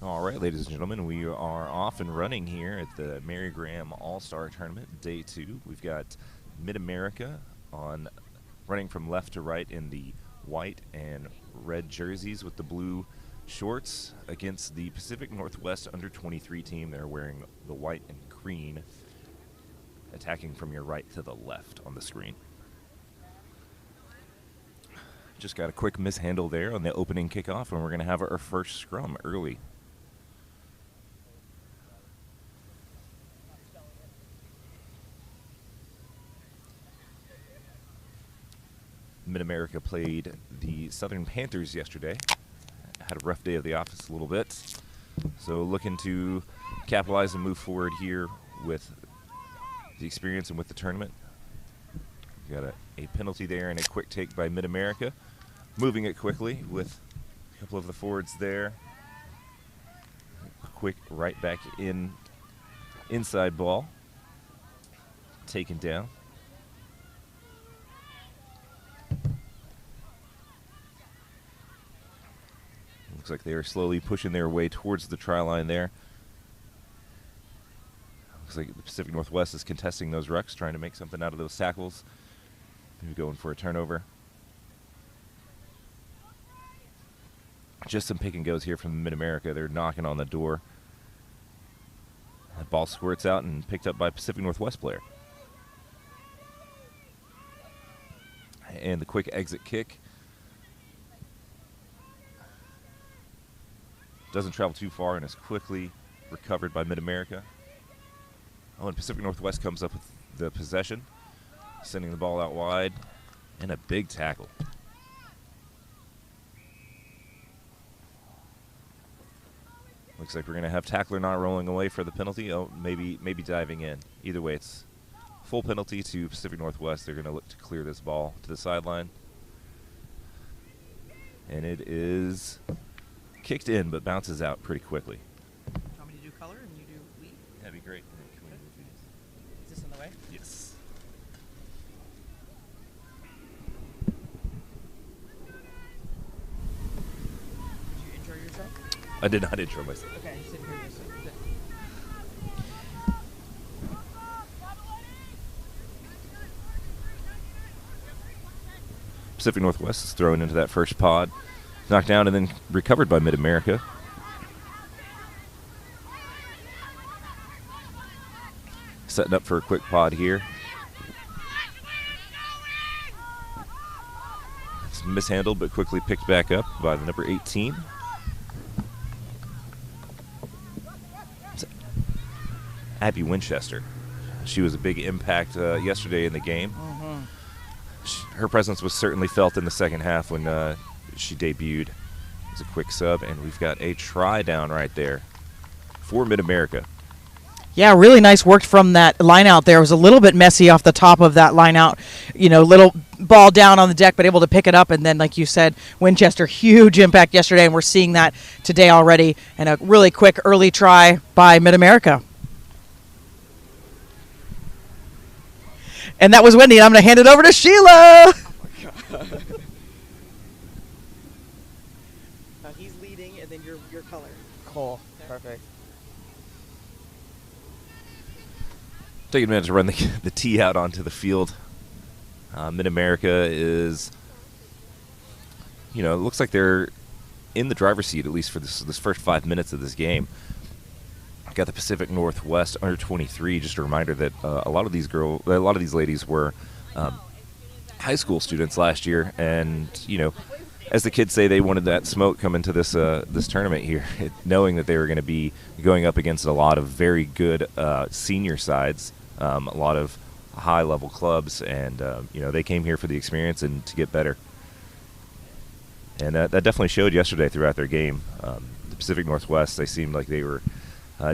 All right, ladies and gentlemen, we are off and running here at the Mary Graham All-Star Tournament, Day 2. We've got Mid-America on running from left to right in the white and red jerseys with the blue shorts against the Pacific Northwest Under-23 team. They're wearing the white and green, attacking from your right to the left on the screen. Just got a quick mishandle there on the opening kickoff, and we're going to have our first scrum early. Mid-America played the Southern Panthers yesterday. Had a rough day of the office a little bit. So looking to capitalize and move forward here with the experience and with the tournament. We've got a penalty there and a quick take by Mid-America. Moving it quickly with a couple of the forwards there. Quick right back in, inside ball. Taken down. Looks like they are slowly pushing their way towards the try line there. Looks like the Pacific Northwest is contesting those rucks, trying to make something out of those tackles. Maybe going for a turnover. Just some pick and goes here from Mid-America. They're knocking on the door. That ball squirts out and picked up by Pacific Northwest player. And the quick exit kick. Doesn't travel too far and is quickly recovered by Mid-America. Oh, and Pacific Northwest comes up with the possession, sending the ball out wide, and a big tackle. Looks like we're going to have tackler not rolling away for the penalty. Oh, maybe diving in. Either way, it's full penalty to Pacific Northwest. They're going to look to clear this ball to the sideline. And it is kicked in, but bounces out pretty quickly. Do you want me to do color and you do lead? That'd be great. Is this in the way? Yes. Did you intro yourself? I did not intro myself. Okay, I just didn't hear this. Pacific Northwest is thrown into that first pod. Knocked down and then recovered by Mid-America. Setting up for a quick pod here. It's mishandled but quickly picked back up by the number 18. It's Abby Winchester. She was a big impact yesterday in the game. Her presence was certainly felt in the second half when she debuted as a quick sub, and we've got a try down right there for Mid-America. Yeah, really nice work from that line out there. It was a little bit messy off the top of that line out. You know, little ball down on the deck, but able to pick it up. And then, like you said, Winchester, huge impact yesterday, and we're seeing that today already. And a really quick early try by Mid-America. And that was Wendy, and I'm going to hand it over to Sheila. He's leading, and then your color. Cool. Perfect. Taking a minute to run the tee out onto the field. Mid-America is, you know, it looks like they're in the driver's seat, at least for this first 5 minutes of this game. Got the Pacific Northwest Under-23. Just a reminder that a lot of these ladies were high school students last year, and you know, as the kids say, they wanted that smoke coming to this tournament here, knowing that they were going to be going up against a lot of very good senior sides, a lot of high-level clubs, and you know, they came here for the experience and to get better. And that definitely showed yesterday throughout their game. The Pacific Northwest, they seemed like they were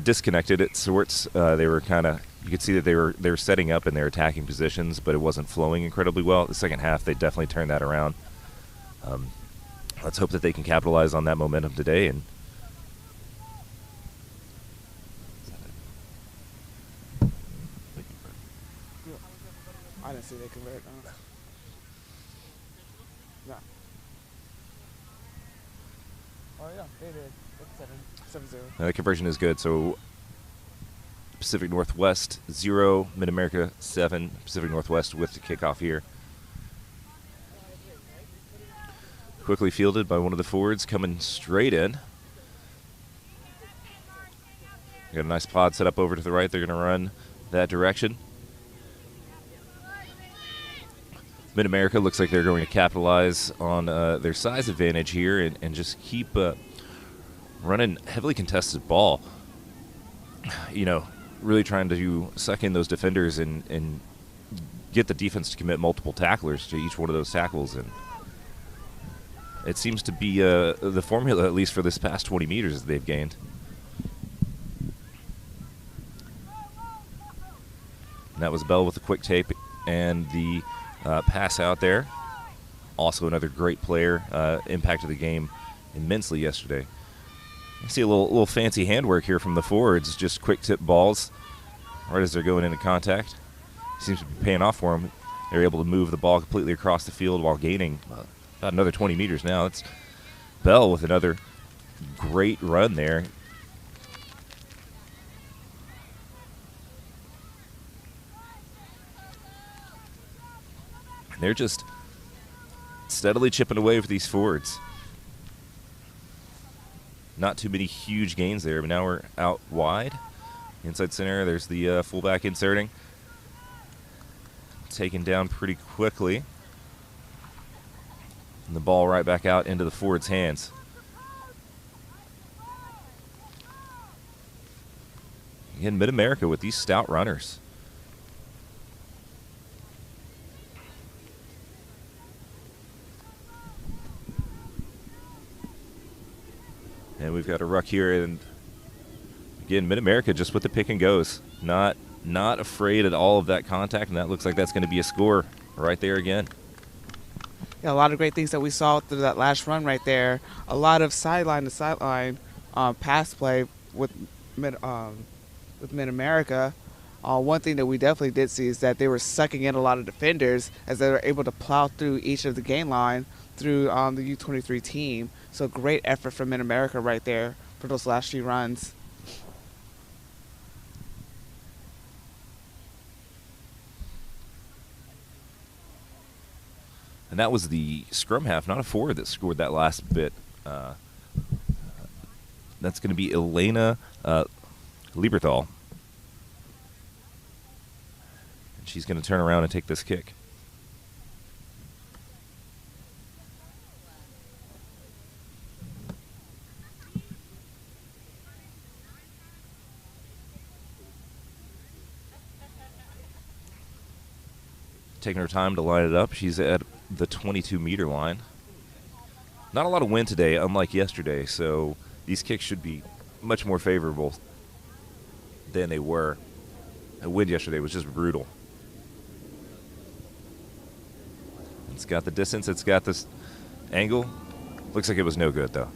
disconnected at sorts. They were kind of, you could see that they were setting up in their attacking positions, but it wasn't flowing incredibly well. The second half, they definitely turned that around. Let's hope that they can capitalize on that momentum today. And I didn't see they convert. No. Oh yeah, they did. It's 7-0. The conversion is good. So Pacific Northwest 0, Mid-America 7. Pacific Northwest with the kickoff here. Quickly fielded by one of the forwards coming straight in. Got a nice pod set up over to the right. They're going to run that direction. Mid-America looks like they're going to capitalize on their size advantage here and just keep running heavily contested ball. You know, really trying to suck in those defenders and get the defense to commit multiple tacklers to each one of those tackles. And it seems to be the formula, at least for this past 20 meters that they've gained. And that was Bell with the quick tape and the pass out there. Also another great player, impacted the game immensely yesterday. I see a little fancy handwork here from the forwards, just quick tip balls right as they're going into contact. Seems to be paying off for them. They're able to move the ball completely across the field while gaining about another 20 meters now. It's Bell with another great run there. They're just steadily chipping away for these forwards. Not too many huge gains there, but now we're out wide. Inside center, there's the fullback inserting. Taken down pretty quickly. And the ball right back out into the forward's hands. Again, Mid-America with these stout runners. And we've got a ruck here, and again, Mid-America just with the pick and goes. Not afraid at all of that contact, and that looks like that's going to be a score right there again. Yeah, a lot of great things that we saw through that last run right there. A lot of sideline to sideline pass play with Mid-America. One thing that we definitely did see is that they were sucking in a lot of defenders as they were able to plow through each of the gain line through the U23 team. So great effort from Mid-America right there for those last few runs. And that was the scrum half, not a forward, that scored that last bit. That's going to be Elena Lieberthal. And she's going to turn around and take this kick. Taking her time to line it up. She's at the 22-meter line. Not a lot of wind today, unlike yesterday, so these kicks should be much more favorable than they were. The wind yesterday was just brutal. It's got the distance. It's got this angle. Looks like it was no good, though.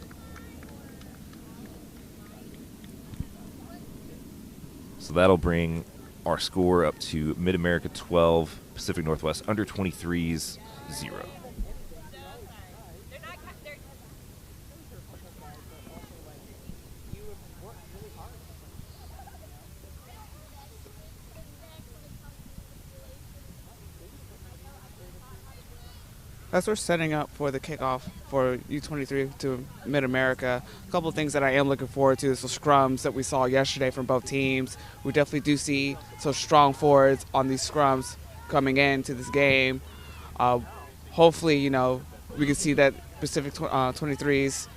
So that'll bring our score up to Mid-America 12, Pacific Northwest under 23s 0. As we're setting up for the kickoff for U23 to Mid-America, a couple of things that I am looking forward to is the scrums that we saw yesterday from both teams. We definitely do see some strong forwards on these scrums coming into this game. Hopefully, you know, we can see that Pacific 23s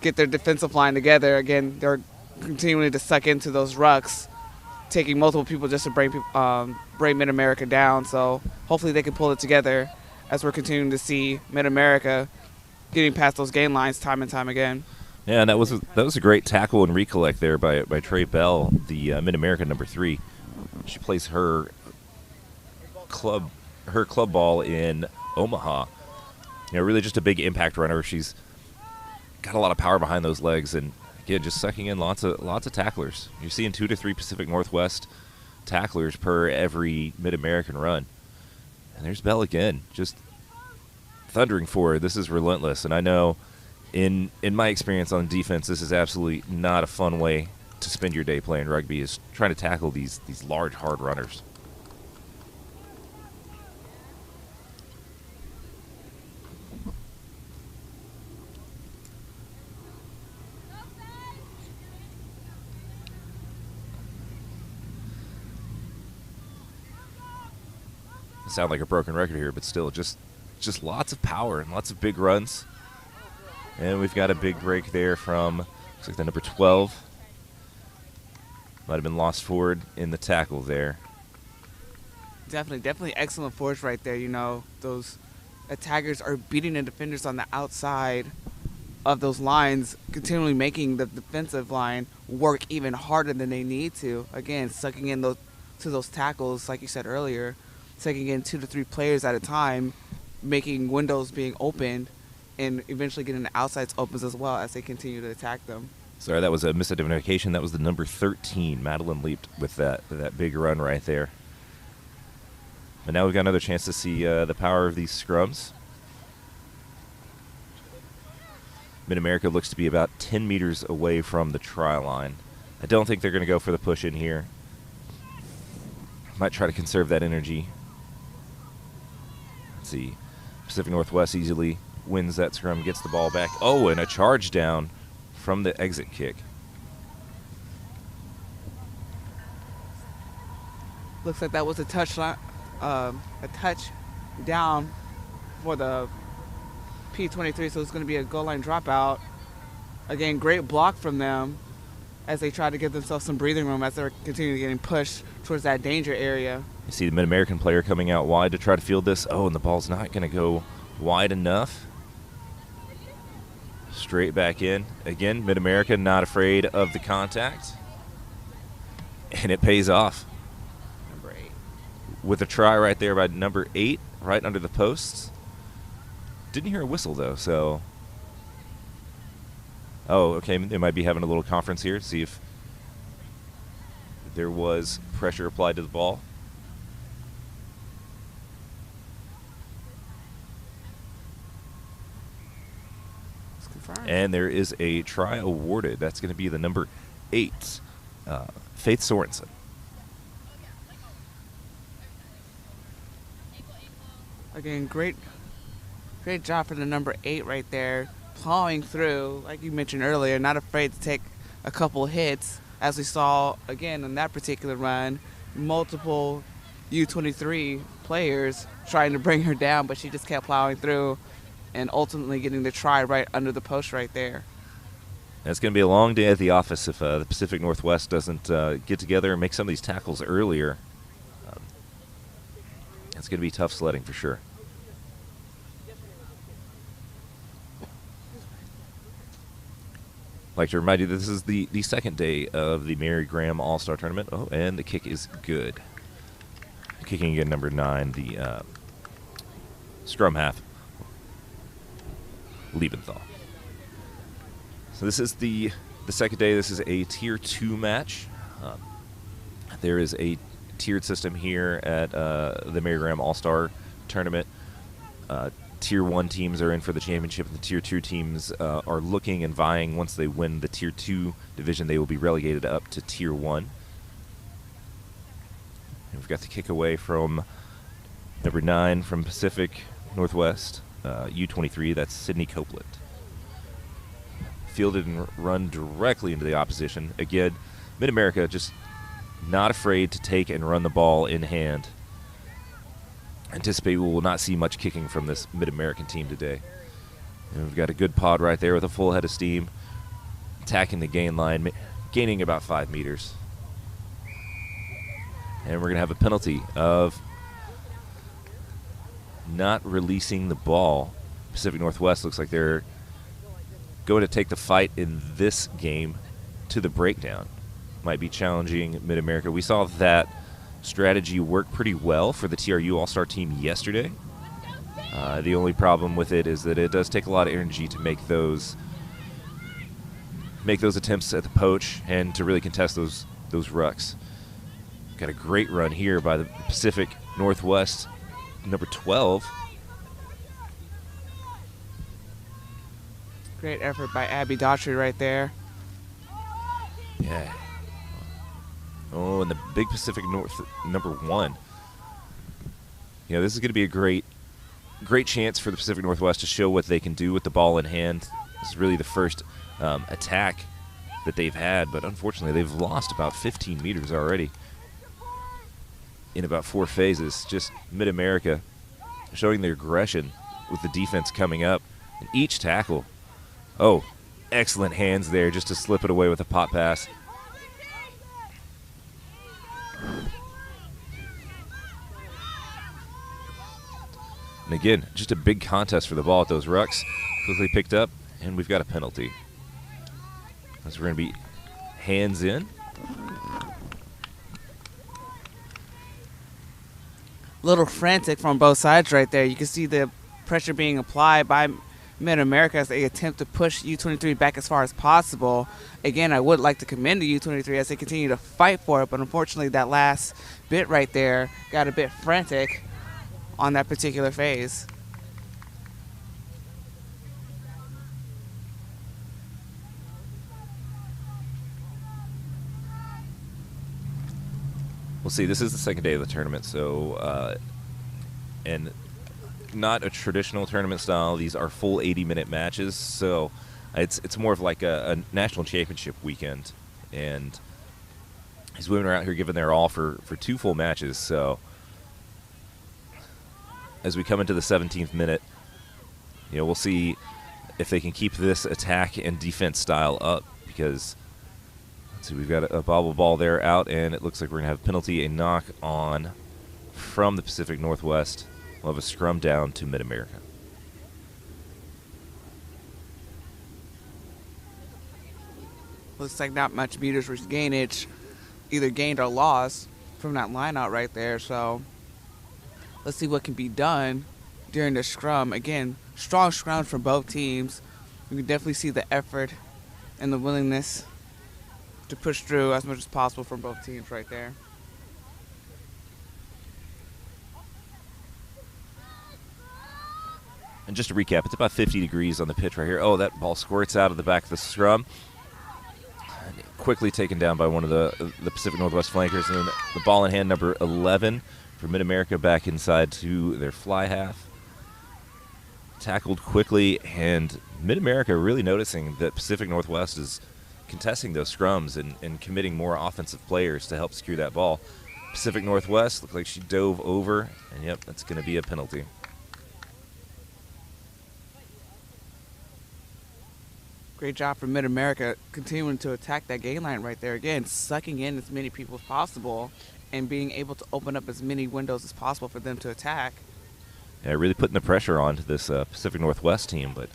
get their defensive line together. Again, they're continuing to suck into those rucks, taking multiple people just to bring Mid-America down. So hopefully they can pull it together as we're continuing to see Mid-America getting past those gain lines time and time again. Yeah, and that was a great tackle and recollect there by Trey Bell, the Mid-America number 3. She plays her club ball in Omaha. You know, really just a big impact runner. She's got a lot of power behind those legs, and again, just sucking in lots of tacklers. You're seeing 2 to 3 Pacific Northwest tacklers per every Mid-American run. And there's Bell again, just thundering forward. This is relentless, and I know In my experience on defense, this is absolutely not a fun way to spend your day playing rugby, is trying to tackle these large, hard runners. Sound like a broken record here, but still just lots of power and lots of big runs. And we've got a big break there from, looks like the number 12. Might have been lost forward in the tackle there. Definitely excellent force right there. You know, those attackers are beating the defenders on the outside of those lines, continually making the defensive line work even harder than they need to. Again, sucking in those tackles, like you said earlier, sucking in 2 to 3 players at a time, making windows being opened, and eventually getting the outsides opens as well as they continue to attack them. Sorry, that was a misidentification. That was the number 13. Madeline leaped with that big run right there. But now we've got another chance to see the power of these scrums. Mid-America looks to be about 10 meters away from the try line. I don't think they're going to go for the push in here. Might try to conserve that energy. Let's see. Pacific Northwest easily wins that scrum, gets the ball back. Oh, and a charge down from the exit kick. Looks like that was a touch down for the P23, so it's going to be a goal line dropout. Again, great block from them as they try to give themselves some breathing room as they're continuing getting pushed towards that danger area. You see the Mid-American player coming out wide to try to field this. Oh, and the ball's not going to go wide enough. Straight back in. Again, Mid-America not afraid of the contact. And it pays off. Number 8. With a try right there by number 8, right under the posts. Didn't hear a whistle, though, so... Oh, okay, they might be having a little conference here to see if there was pressure applied to the ball. And there is a try awarded. That's going to be the number 8, Faith Sorensen. Again, great job for the number 8 right there, plowing through, like you mentioned earlier, not afraid to take a couple hits, as we saw, again, in that particular run, multiple U23 players trying to bring her down, but she just kept plowing through and ultimately getting the try right under the post right there. It's going to be a long day at the office if the Pacific Northwest doesn't get together and make some of these tackles earlier. It's going to be tough sledding for sure. I'd like to remind you that this is the second day of the Mary Graham All-Star Tournament. Oh, and the kick is good. Kicking again, number 9, the scrum half, Liebenthal. So this is the second day. This is a Tier 2 match. There is a tiered system here at the Mary Graham All-Star Tournament. Tier 1 teams are in for the championship, and the Tier 2 teams are looking and vying. Once they win the Tier 2 division, they will be relegated up to Tier 1. And we've got the kick away from number 9 from Pacific Northwest, U23. That's Sydney Copeland. Fielded and run directly into the opposition. Again, Mid-America just not afraid to take and run the ball in hand. Anticipate we will not see much kicking from this Mid-American team today. And we've got a good pod right there with a full head of steam, attacking the gain line, gaining about 5 meters. And we're going to have a penalty of not releasing the ball. Pacific Northwest looks like they're going to take the fight in this game to the breakdown. Might be challenging Mid-America. We saw that strategy work pretty well for the TRU All-Star team yesterday. The only problem with it is that it does take a lot of energy to make those attempts at the poach and to really contest those rucks. Got a great run here by the Pacific Northwest, number 12. Great effort by Abby Daughtry right there. Yeah. Oh, and the big Pacific North #1. You know, this is going to be a great chance for the Pacific Northwest to show what they can do with the ball in hand. This is really the first attack that they've had, but unfortunately they've lost about 15 meters already in about 4 phases. Just Mid-America showing their aggression with the defense coming up. And each tackle, oh, excellent hands there just to slip it away with a pop pass. And again, just a big contest for the ball at those rucks. Quickly picked up, and we've got a penalty. As we're going to be hands in. Little frantic from both sides right there. You can see the pressure being applied by Mid-America as they attempt to push U23 back as far as possible. Again, I would like to commend the U23 as they continue to fight for it, but unfortunately that last bit right there got a bit frantic on that particular phase. We'll see. This is the second day of the tournament, so and not a traditional tournament style. These are full 80-minute matches, so it's more of like a national championship weekend, and these women are out here giving their all for 2 full matches. So as we come into the 17th minute, you know, we'll see if they can keep this attack and defense style up, because let's see, we've got a bobble ball there out, and it looks like we're going to have a penalty, a knock on from the Pacific Northwest. We'll have a scrum down to Mid-America. Looks like not much meters was gainage, either gained or lost from that line out right there. So let's see what can be done during the scrum. Again, strong scrums from both teams. You can definitely see the effort and the willingness to push through as much as possible from both teams right there. And just to recap, it's about 50 degrees on the pitch right here. Oh, that ball squirts out of the back of the scrum. And quickly taken down by one of the Pacific Northwest flankers. And then the ball in hand, number 11 for Mid-America, back inside to their fly half. Tackled quickly, and Mid-America really noticing that Pacific Northwest is contesting those scrums and committing more offensive players to help secure that ball. Pacific Northwest looked like she dove over, and yep, that's going to be a penalty. Great job for Mid-America continuing to attack that gain line right there. Again, sucking in as many people as possible and being able to open up as many windows as possible for them to attack. Yeah, really putting the pressure on to this Pacific Northwest team, but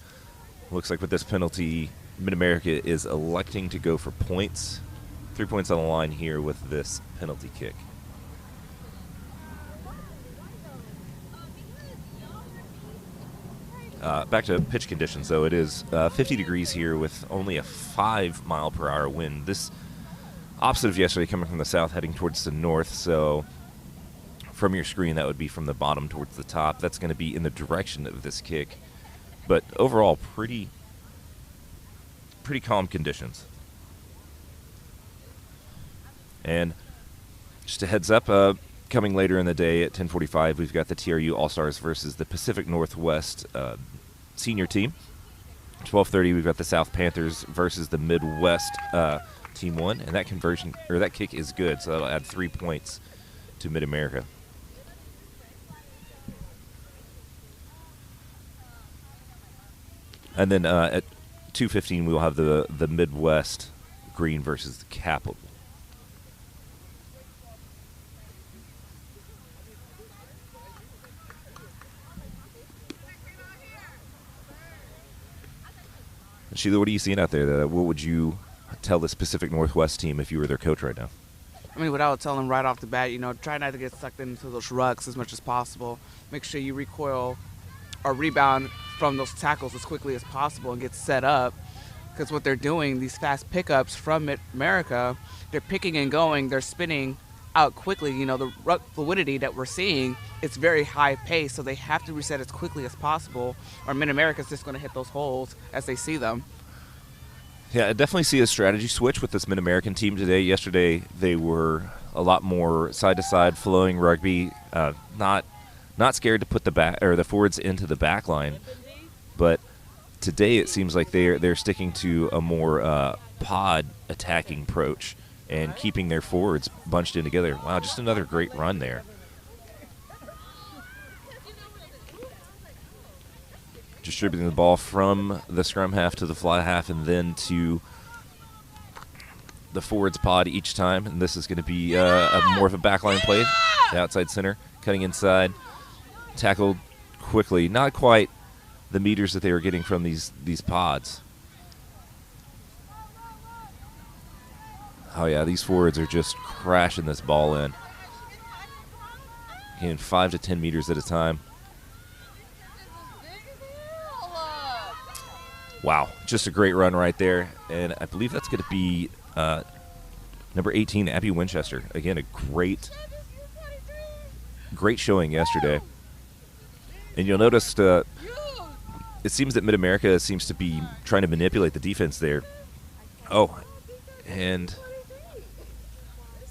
looks like with this penalty, Mid-America is electing to go for points. 3 points on the line here with this penalty kick. Back to pitch conditions, though. It is 50 degrees here with only a 5-mile-per-hour wind. This opposite of yesterday, coming from the south, heading towards the north. So from your screen, that would be from the bottom towards the top. That's going to be in the direction of this kick. But overall, pretty calm conditions. And just a heads up, coming later in the day at 10:45, we've got the TRU All-Stars versus the Pacific Northwest senior team. 12:30, we've got the South Panthers versus the Midwest Team 1, and that kick is good, so that'll add 3 points to Mid-America. And then at 2:15, we will have the Midwest Green versus the Capital. Sheila, what are you seeing out there? What would you tell this Pacific Northwest team if you were their coach right now? I mean, what I would tell them right off the bat, try not to get sucked into those rucks as much as possible. Make sure you recoil or rebound from those tackles as quickly as possible and get set up. Because what they're doing, these fast pickups from Mid-America, they're picking and going, they're spinning out quickly. You know, the fluidity that we're seeing, it's very high pace, so they have to reset as quickly as possible, or Mid-America's just going to hit those holes as they see them. Yeah, I definitely see a strategy switch with this Mid-American team today. Yesterday, they were a lot more side-to-side flowing rugby, not scared to put the forwards into the back line. But today, it seems like they're sticking to a more pod attacking approach and keeping their forwards bunched in together. Wow, just another great run there. Distributing the ball from the scrum half to the fly half and then to the forwards pod each time. And this is going to be more of a backline play. The outside center cutting inside. Tackled quickly. Not quite the meters that they were getting from these pods. Oh, yeah, these forwards are just crashing this ball in. Getting 5 to 10 meters at a time. Wow, just a great run right there. And I believe that's going to be number 18, Abby Winchester. Again, a great showing yesterday. And you'll notice it seems that Mid-America seems to be trying to manipulate the defense there. Oh, and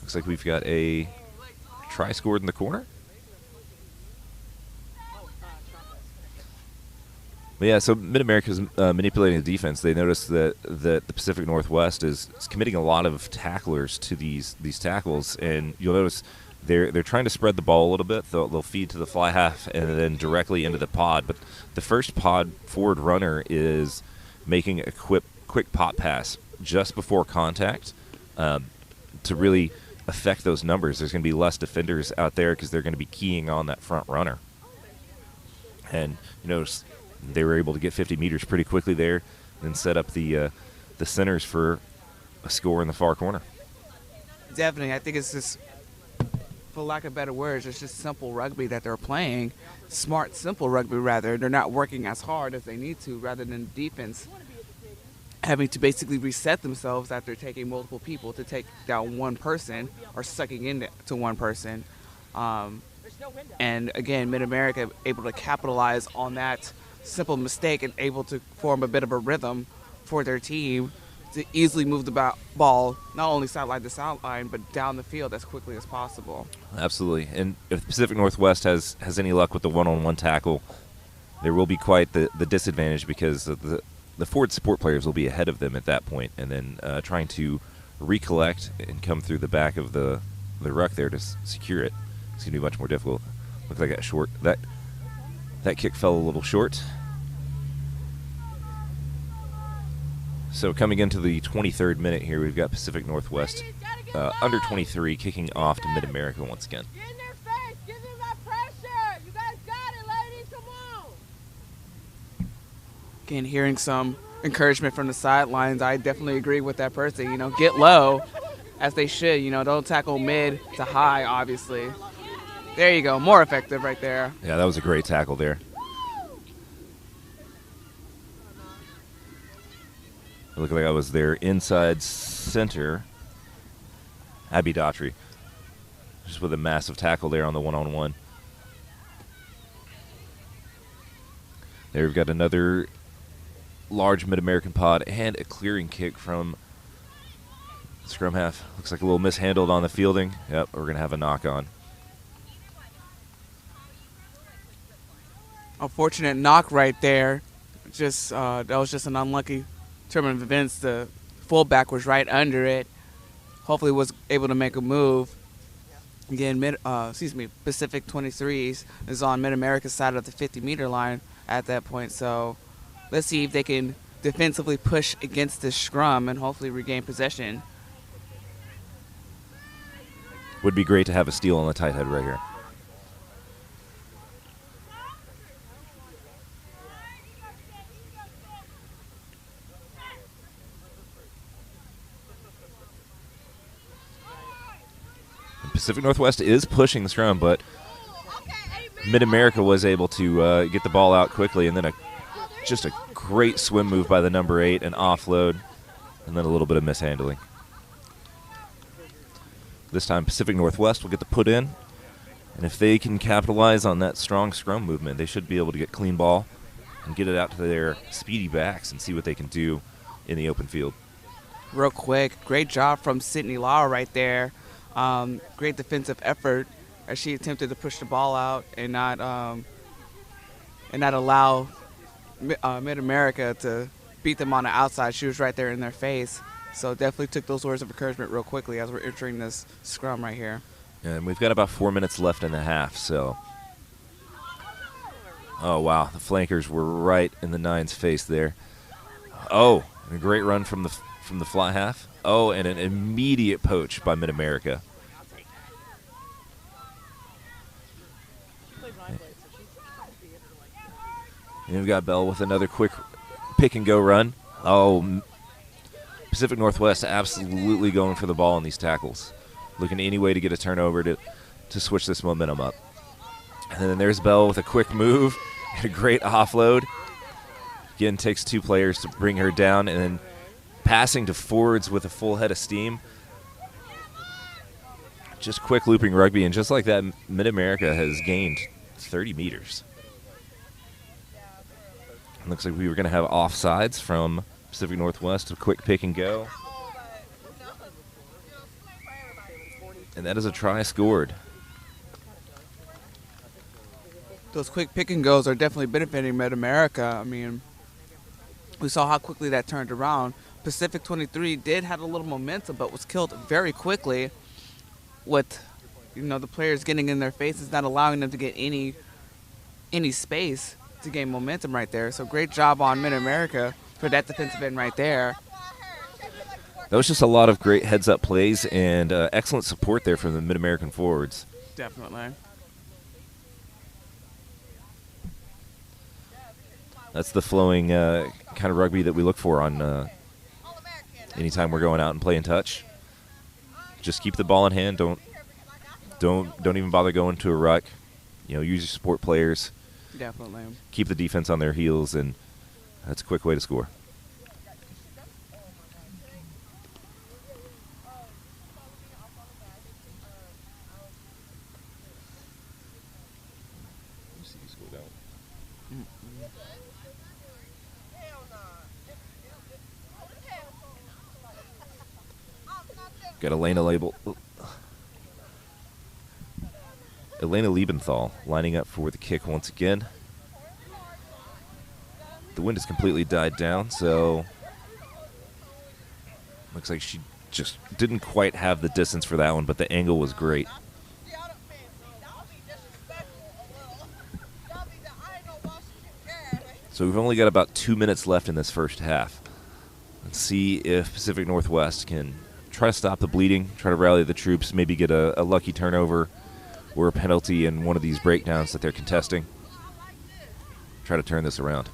looks like we've got a try scored in the corner. Yeah, so Mid-America's manipulating the defense. They noticed that the Pacific Northwest is committing a lot of tacklers to these tackles, and you'll notice they're trying to spread the ball a little bit. They'll feed to the fly half and then directly into the pod. But the first pod forward runner is making a quick pop pass just before contact to really affect those numbers. There's going to be less defenders out there because they're going to be keying on that front runner. And you notice they were able to get 50 meters pretty quickly there and set up the centers for a score in the far corner. Definitely. I think it's just, for lack of better words, it's just simple rugby that they're playing. Smart, simple rugby, rather. They're not working as hard as they need to, rather than defense having to basically reset themselves after taking multiple people to take down one person or sucking into one person. And again, Mid-America able to capitalize on that simple mistake and able to form a bit of a rhythm for their team to easily move the ball not only sideline to sideline but down the field as quickly as possible. Absolutely. And if the Pacific Northwest has any luck with the one-on-one tackle, there will be quite the disadvantage because the forward support players will be ahead of them at that point, and then trying to recollect and come through the back of the ruck there to secure it. It's going to be much more difficult. Looks like that kick fell a little short. So coming into the 23rd minute here, we've got Pacific Northwest under 23 kicking off to Mid-America once again. Get in their face. Give them that pressure. You guys got it, ladies. Come on. Again, hearing some encouragement from the sidelines, I definitely agree with that person. You know, get low, as they should. You know, don't tackle mid to high, obviously. There you go. More effective right there. Yeah, that was a great tackle there. It looked like I was their inside center, Abby Daughtry, just with a massive tackle there on the one-on-one. There we've got another large Mid-American pod and a clearing kick from the scrum half. Looks like a little mishandled on the fielding. Yep, we're going to have a knock-on. Unfortunate knock right there. Just that was just an unlucky turn of events. The fullback was right under it. Hopefully was able to make a move. Again, Pacific 23s is on Mid-America's side of the 50-meter line at that point. So let's see if they can defensively push against this scrum and hopefully regain possession. Would be great to have a steal on the tight head right here. Pacific Northwest is pushing the scrum, but Mid-America was able to get the ball out quickly, and then just a great swim move by the number 8, an offload, and then a little bit of mishandling. This time Pacific Northwest will get the put in. And if they can capitalize on that strong scrum movement, they should be able to get clean ball and get it out to their speedy backs and see what they can do in the open field. Real quick, great job from Sydney Lau right there. Great defensive effort as she attempted to push the ball out and not allow Mid-America to beat them on the outside. She was right there in their face. So definitely took those words of encouragement real quickly as we're entering this scrum right here. And we've got about 4 minutes left in the half, so. Oh, wow. The flankers were right in the Nines' face there. Oh, and a great run from the fly half. Oh, and an immediate poach by Mid-America. And we've got Bell with another quick pick-and-go run. Oh, Pacific Northwest absolutely going for the ball in these tackles. Looking any way to get a turnover to switch this momentum up. And then there's Bell with a quick move and a great offload. Again, takes 2 players to bring her down, and then passing to forwards with a full head of steam. Just quick looping rugby, and just like that, Mid-America has gained 30 meters. It looks like we were going to have offsides from Pacific Northwest, a quick pick and go. And that is a try scored. Those quick pick and goes are definitely benefiting Mid-America. I mean, we saw how quickly that turned around. Pacific 23 did have a little momentum, but was killed very quickly with, the players getting in their faces, not allowing them to get any space to gain momentum right there. So great job on Mid-America for that defensive end right there. That was just a lot of great heads-up plays and excellent support there from the Mid-American forwards. Definitely. That's the flowing kind of rugby that we look for on anytime we're going out and playing touch. Just keep the ball in hand. Don't even bother going to a ruck. Use your support players. Definitely. Keep the defense on their heels, and that's a quick way to score. Got Elena Liebenthal lining up for the kick once again. The wind has completely died down, so looks like she just didn't quite have the distance for that one, but the angle was great. So we've only got about 2 minutes left in this first half. Let's see if Pacific Northwest can try to stop the bleeding, try to rally the troops, maybe get a lucky turnover or a penalty in one of these breakdowns that they're contesting. Try to turn this around.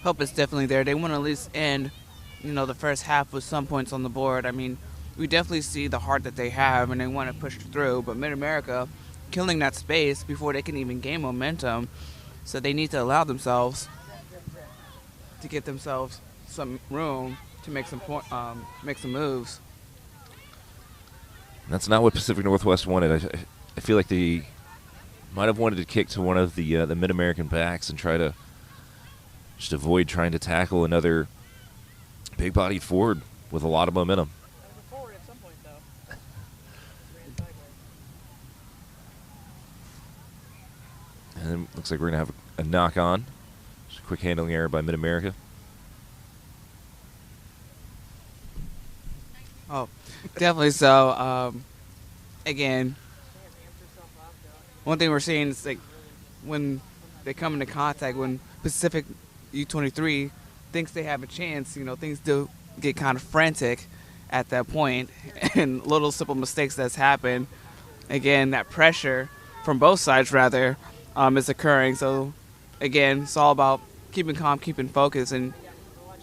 Hope is definitely there. They want to at least end, the first half with some points on the board. I mean, we definitely see the heart that they have, and they want to push through. But Mid-America killing that space before they can even gain momentum, so they need to allow themselves to get themselves some room to make some moves. That's not what Pacific Northwest wanted. I feel like they might have wanted to kick to one of the Mid-American backs and try to just avoid trying to tackle another big-bodied forward with a lot of momentum. And then looks like we're going to have a knock-on. Just a quick handling error by Mid-America. Oh, definitely so. Again, one thing we're seeing is like when they come into contact, when Pacific U23 thinks they have a chance, things do get kind of frantic at that point, and little simple mistakes that's happened. Again, that pressure from both sides, rather, is occurring. So, again, it's all about keeping calm, keeping focus, and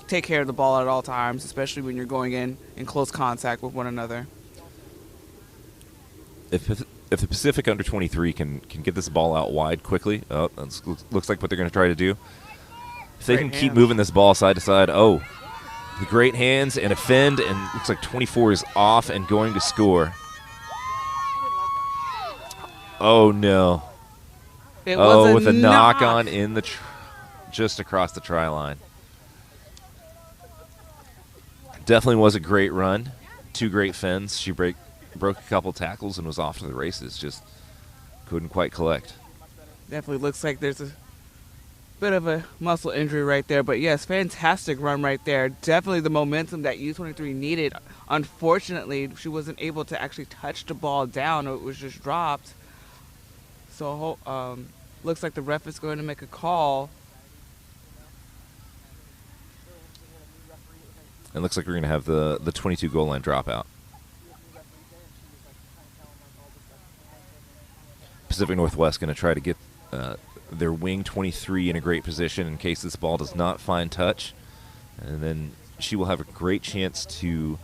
take care of the ball at all times, especially when you're going in close contact with one another. If the Pacific under 23 can get this ball out wide quickly, that looks like what they're going to try to do. If they can keep moving this ball side to side, The great hands and a fend, and looks like 24 is off and going to score. Oh, no. It was with a knock on in the just across the try line. Definitely was a great run. 2 great fends. She broke a couple tackles and was off to the races. Just couldn't quite collect. Definitely looks like there's a bit of a muscle injury right there. But, yes, fantastic run right there. Definitely the momentum that U23 needed. Unfortunately, she wasn't able to actually touch the ball down. It was just dropped. So looks like the ref is going to make a call. It looks like we're going to have the 22 goal line dropout. Pacific Northwest going to try to get their wing 23 in a great position in case this ball does not find touch. And then she will have a great chance to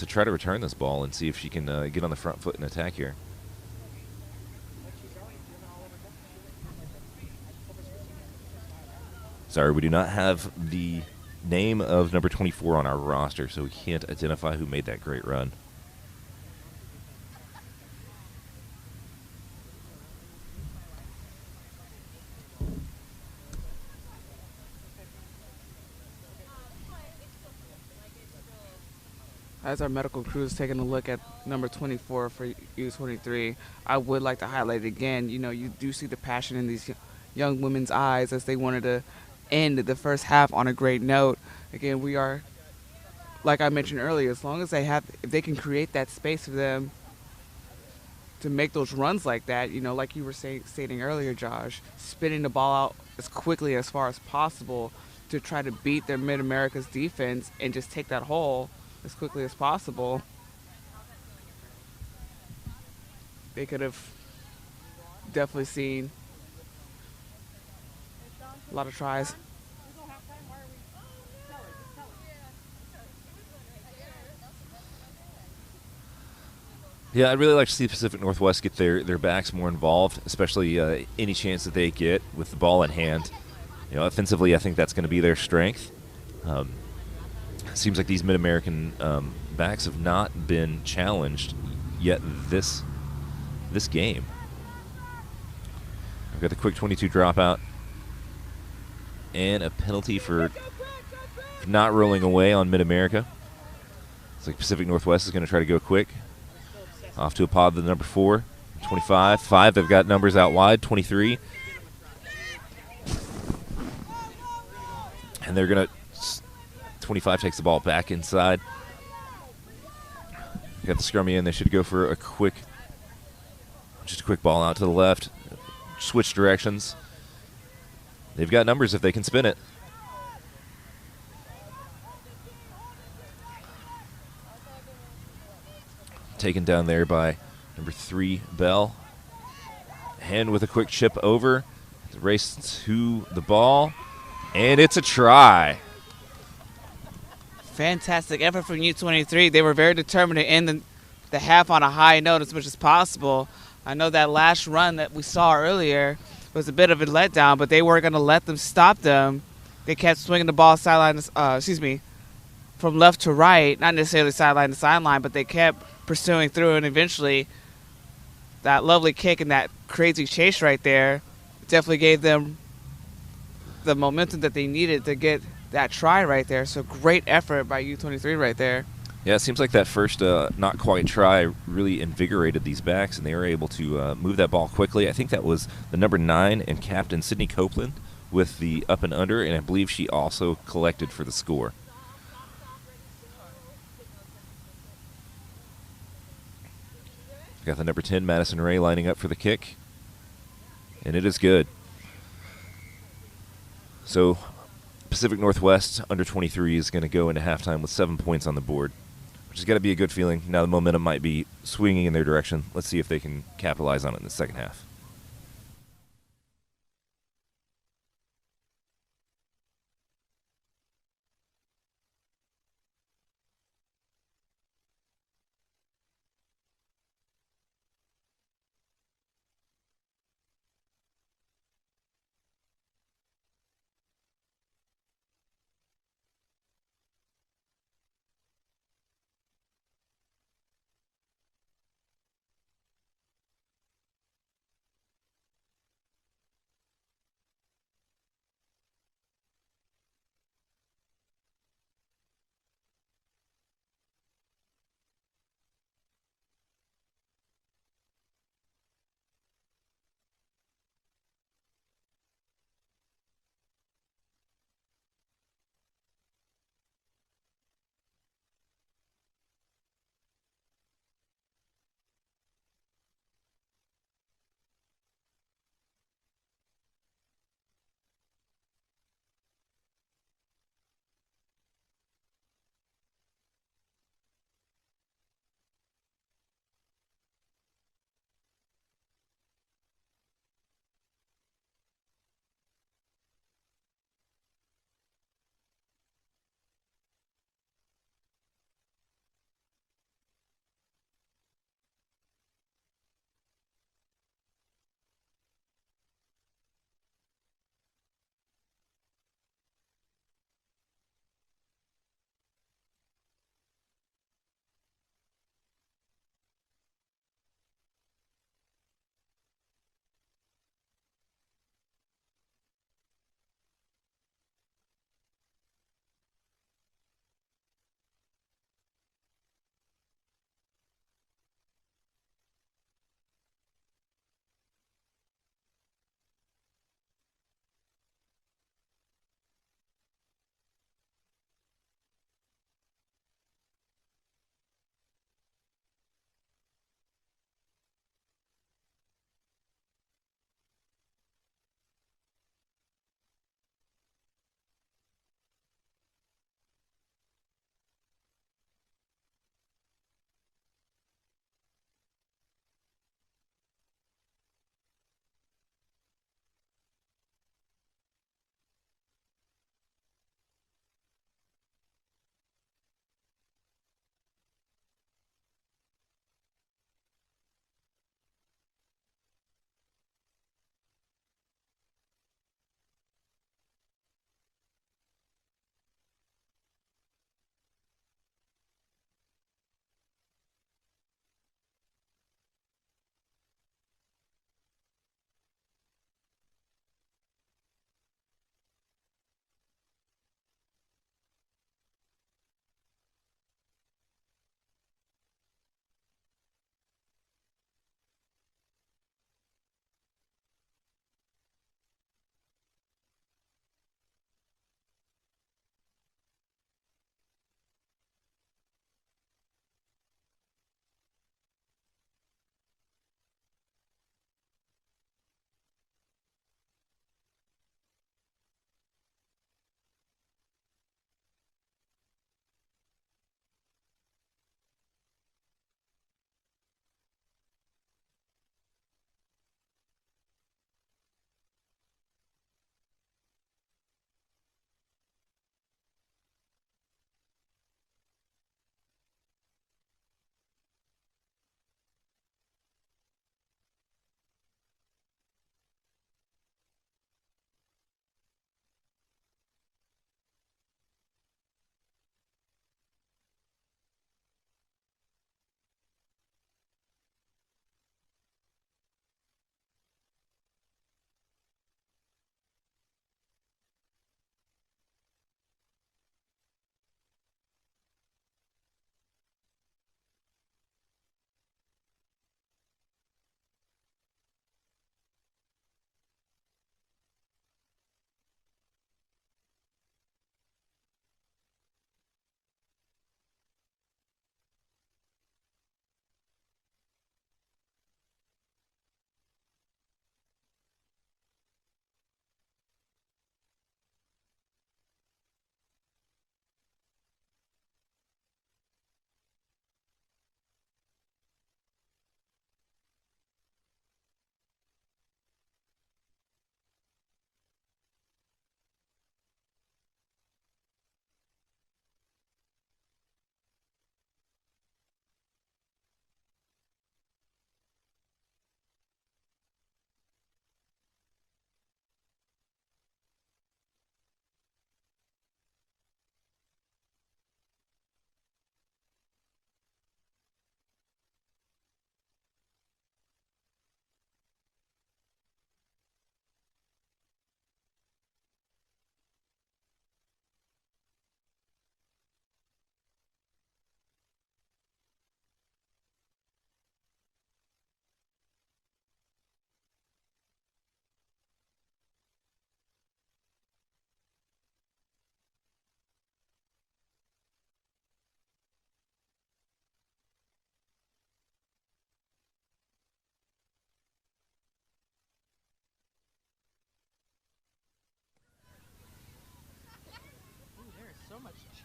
try to return this ball and see if she can get on the front foot and attack here. Sorry, we do not have the name of number 24 on our roster, so we can't identify who made that great run. As our medical crew is taking a look at number 24 for U23, I would like to highlight again, you do see the passion in these young women's eyes as they wanted to end the first half on a great note. Again, we are, like I mentioned earlier, as long as if they can create that space for them to make those runs like that, like you were stating earlier, Josh, spinning the ball out as quickly as far as possible to try to beat their Mid-America's defense and just take that hole as quickly as possible. They could have definitely seen a lot of tries. Yeah, I'd really like to see Pacific Northwest get their backs more involved, especially any chance that they get with the ball in hand. Offensively, I think that's going to be their strength. Seems like these Mid-American backs have not been challenged yet this game. I've got the quick 22 dropout and a penalty for not rolling away on Mid-America. It's like Pacific Northwest is going to try to go quick. Off to a pod the number 4, 25, 5. They've got numbers out wide, 23. And they're going to 25 takes the ball back inside. Got the scrummy in. They should go for just a quick ball out to the left. Switch directions. They've got numbers if they can spin it. Taken down there by number 3, Bell. Hand with a quick chip over. Race to the ball. And it's a try. Fantastic effort from U23. They were very determined to end the half on a high note as much as possible. I know that last run that we saw earlier was a bit of a letdown, but they weren't going to let them stop them. They kept swinging the ball from left to right, not necessarily sideline to sideline, but they kept pursuing through, and eventually that lovely kick and that crazy chase right there definitely gave them the momentum that they needed to get that try right there. So great effort by U23 right there. Yeah, it seems like that first not quite try really invigorated these backs, and they were able to move that ball quickly. I think that was the number 9 and captain Sydney Copeland with the up and under, and I believe she also collected for the score. Got the number 10, Madison Ray, lining up for the kick. And it is good. So Pacific Northwest under 23 is going to go into halftime with 7 points on the board, which has got to be a good feeling. Now the momentum might be swinging in their direction. Let's see if they can capitalize on it in the second half.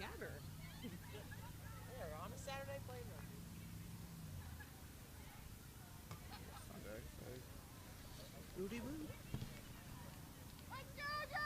Scatter. There, on a Saturday playing rugby. Booty boo. Let's go, guys!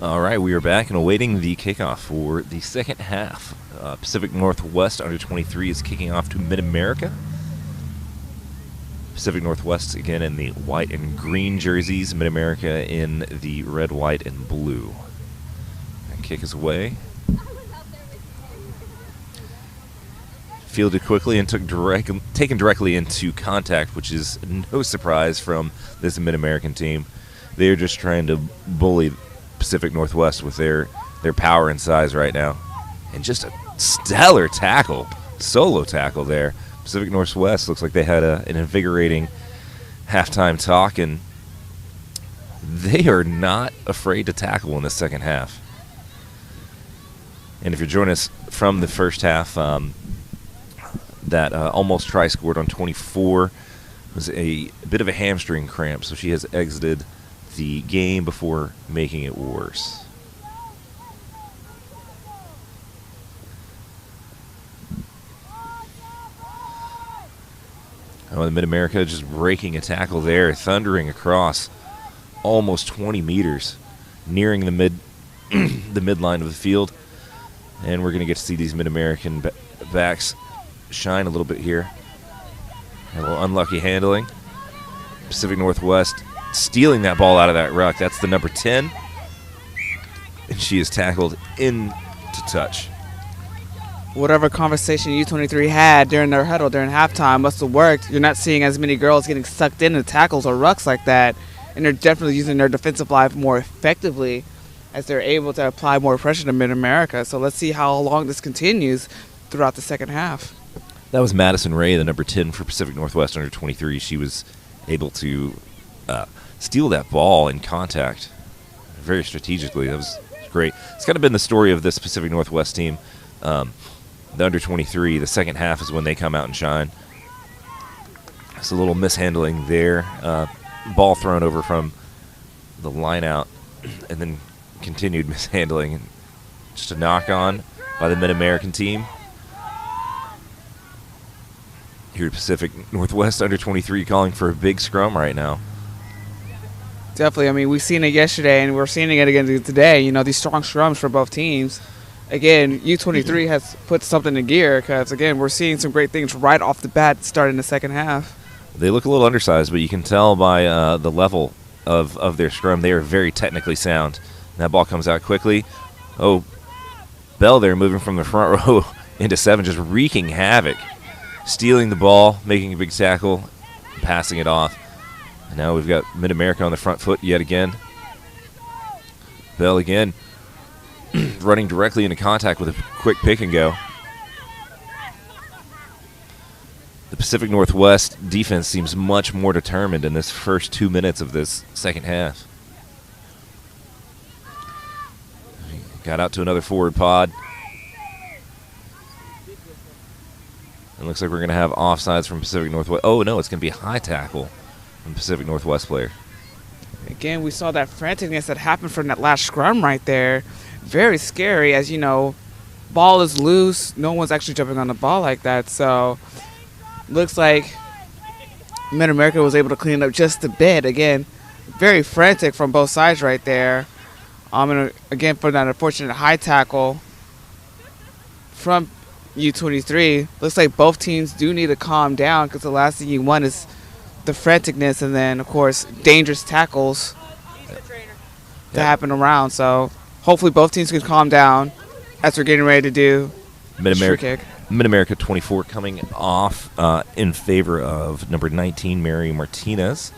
All right, we are back and awaiting the kickoff for the second half. Pacific Northwest under 23 is kicking off to Mid-America. Pacific Northwest again in the white and green jerseys, Mid-America in the red, white, and blue. And kick is away. Fielded quickly and taken directly into contact, which is no surprise from this Mid-American team. They're just trying to bully Pacific Northwest with their power and size right now. And just a stellar tackle, solo tackle there. Pacific Northwest looks like they had an invigorating halftime talk, and they are not afraid to tackle in the second half. And if you're joining us from the first half, that almost try scored on 24 was a bit of a hamstring cramp, so she has exited the game before making it worse. Oh, the Mid-America just breaking a tackle there, thundering across almost 20 meters, nearing the midline of the field. And we're going to get to see these Mid-American backs shine a little bit here. A little unlucky handling. Pacific Northwest stealing that ball out of that ruck. That's the number 10. And she is tackled into touch. Whatever conversation U23 had during their huddle during halftime must have worked. You're not seeing as many girls getting sucked into tackles or rucks like that, and they're definitely using their defensive line more effectively as they're able to apply more pressure to Mid-America. So let's see how long this continues throughout the second half. That was Madison Ray, the number 10 for Pacific Northwest under 23. She was able to steal that ball in contact very strategically. That was great. It's kind of been the story of this Pacific Northwest team. The under 23, the second half is when they come out and shine. It's a little mishandling there. Ball thrown over from the line out and then continued mishandling. Just a knock on by the Mid-American team. Here at Pacific Northwest under 23 calling for a big scrum right now. Definitely. I mean, we've seen it yesterday, and we're seeing it again today. You know, these strong scrums for both teams. Again, U23 has put something in gear because, again, we're seeing some great things right off the bat starting the second half. They look a little undersized, but you can tell by the level of their scrum, they are very technically sound. That ball comes out quickly. Oh, Bell there moving from the front row into 7, just wreaking havoc. Stealing the ball, making a big tackle, passing it off. And now we've got Mid-America on the front foot yet again. Bell again running directly into contact with a quick pick and go. The Pacific Northwest defense seems much more determined in this first 2 minutes of this second half. Got out to another forward pod. It looks like we're going to have offsides from Pacific Northwest. Oh, no, it's going to be a high tackle from Pacific Northwest player. Again, we saw that franticness that happened from that last scrum right there. Very scary, as you know, ball is loose. No one's actually jumping on the ball like that. So, looks like Mid-America was able to clean it up just a bit. Again, very frantic from both sides right there. And again, for that unfortunate high tackle from U23, looks like both teams do need to calm down because the last thing you want is the franticness and then, of course, dangerous tackles to happen around. So hopefully both teams can calm down as we're getting ready to do Mid-America, Mid-America 24 coming off in favor of number 19, Mary Martinez.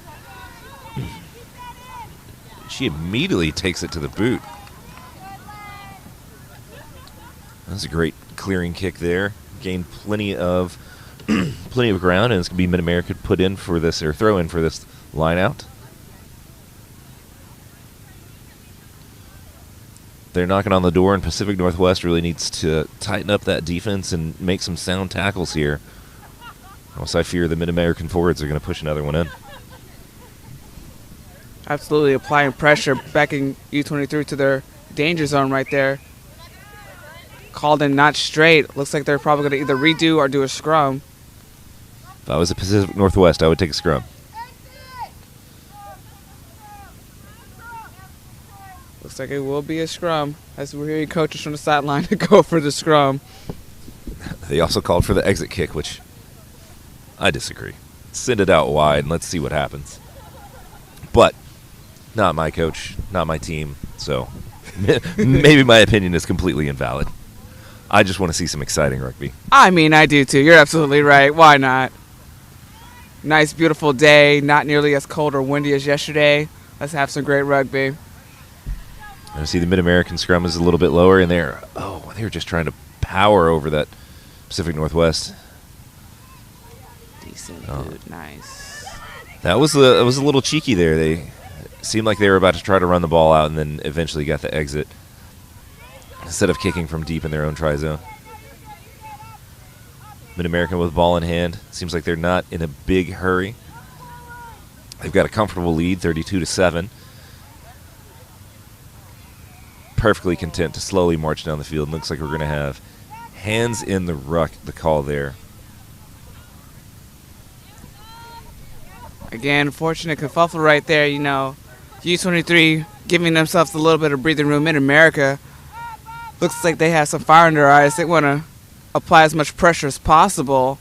She immediately takes it to the boot. That's a great clearing kick there. Gained plenty of ground, and it's going to be Mid-America put in for this, or throw in for this line out. They're knocking on the door, and Pacific Northwest really needs to tighten up that defense and make some sound tackles here. Else I fear the Mid-American forwards are going to push another one in. Absolutely applying pressure, backing U23 to their danger zone right there. Called in not straight. Looks like they're probably going to either redo or do a scrum. If I was the Pacific Northwest, I would take a scrum. Looks like it will be a scrum, as we're hearing coaches from the sideline to go for the scrum. They also called for the exit kick, which I disagree. Send it out wide and let's see what happens. But not my coach, not my team, so maybe my opinion is completely invalid. I just want to see some exciting rugby. I mean, I do too. You're absolutely right. Why not? Nice, beautiful day. Not nearly as cold or windy as yesterday. Let's have some great rugby. I see the Mid-American scrum is a little bit lower, and they're just trying to power over that Pacific Northwest. Decent, dude. Nice. That was a little cheeky there. They seemed like they were about to try to run the ball out, and then eventually got the exit instead of kicking from deep in their own try zone. Mid-American with the ball in hand. Seems like they're not in a big hurry. They've got a comfortable lead, 32-7. Perfectly content to slowly march down the field. Looks like we're going to have hands in the ruck, the call there. Again, fortunate kerfuffle right there. You know, U23 giving themselves a little bit of breathing room in America. Looks like they have some fire in their eyes. They want to apply as much pressure as possible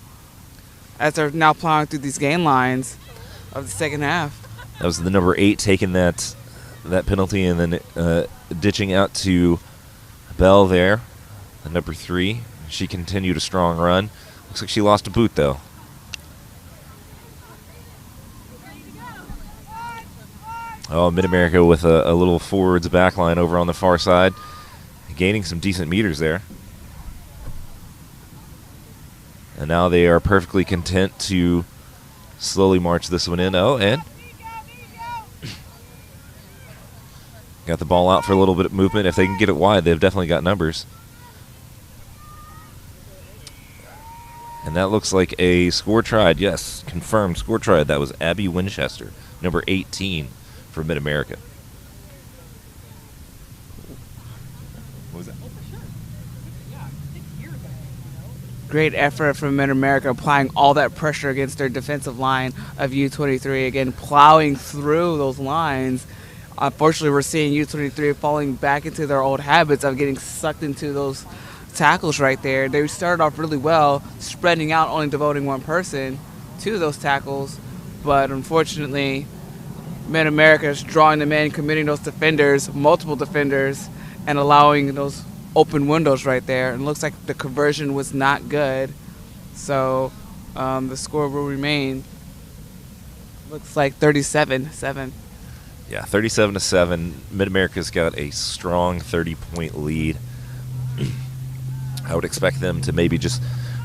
as they're now plowing through these gain lines of the second half. That was the number 8 taking that penalty, and then ditching out to Bell there, the number 3. She continued a strong run. Looks like she lost a boot, though. Oh, Mid-America with a little forwards back line over on the far side, gaining some decent meters there. And now they are perfectly content to slowly march this one in. Oh, and got the ball out for a little bit of movement. If they can get it wide, they've definitely got numbers. And that looks like a score tried. Yes, confirmed score tried. That was Abby Winchester, number 18 for Mid-America. What was that? Great effort from Mid-America, applying all that pressure against their defensive line of U23. Again, plowing through those lines. Unfortunately, we're seeing U23 falling back into their old habits of getting sucked into those tackles right there. They started off really well, spreading out, only devoting one person to those tackles. But unfortunately, Mid-America is drawing them in, committing those defenders, multiple defenders, and allowing those open windows right there. And it looks like the conversion was not good. So the score will remain, looks like 37-7. Yeah, 37-7. Mid-America's got a strong 30-point lead. I would expect them to maybe just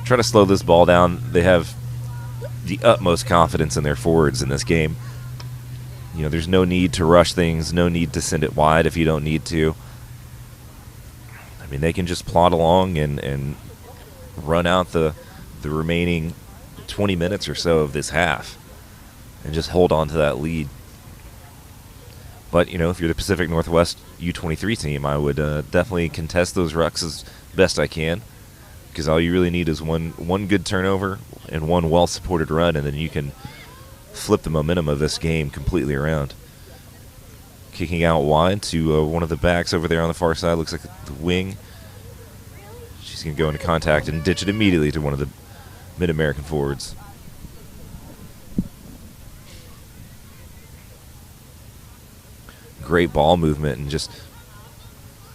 try to slow this ball down. They have the utmost confidence in their forwards in this game. You know, there's no need to rush things, no need to send it wide if you don't need to. I mean, they can just plod along and run out the remaining 20 minutes or so of this half and just hold on to that lead. But, you know, if you're the Pacific Northwest U23 team, I would definitely contest those rucks as best I can, because all you really need is one good turnover and one well-supported run, and then you can flip the momentum of this game completely around. Kicking out wide to one of the backs over there on the far side. Looks like the wing. She's going to go into contact and ditch it immediately to one of the Mid-American forwards. Great ball movement and just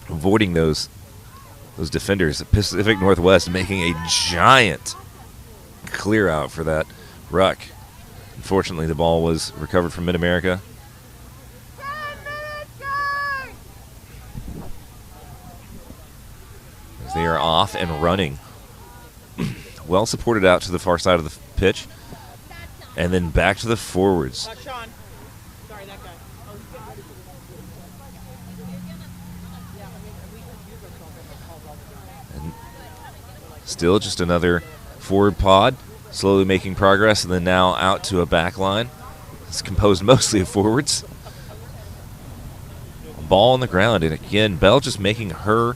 avoiding those defenders. Pacific Northwest making a giant clear out for that ruck. Unfortunately, the ball was recovered from Mid-America. As they are off and running. Well supported out to the far side of the pitch. And then back to the forwards. Still just another forward pod, slowly making progress, and then now out to a back line. It's composed mostly of forwards. Ball on the ground, and again, Bell just making her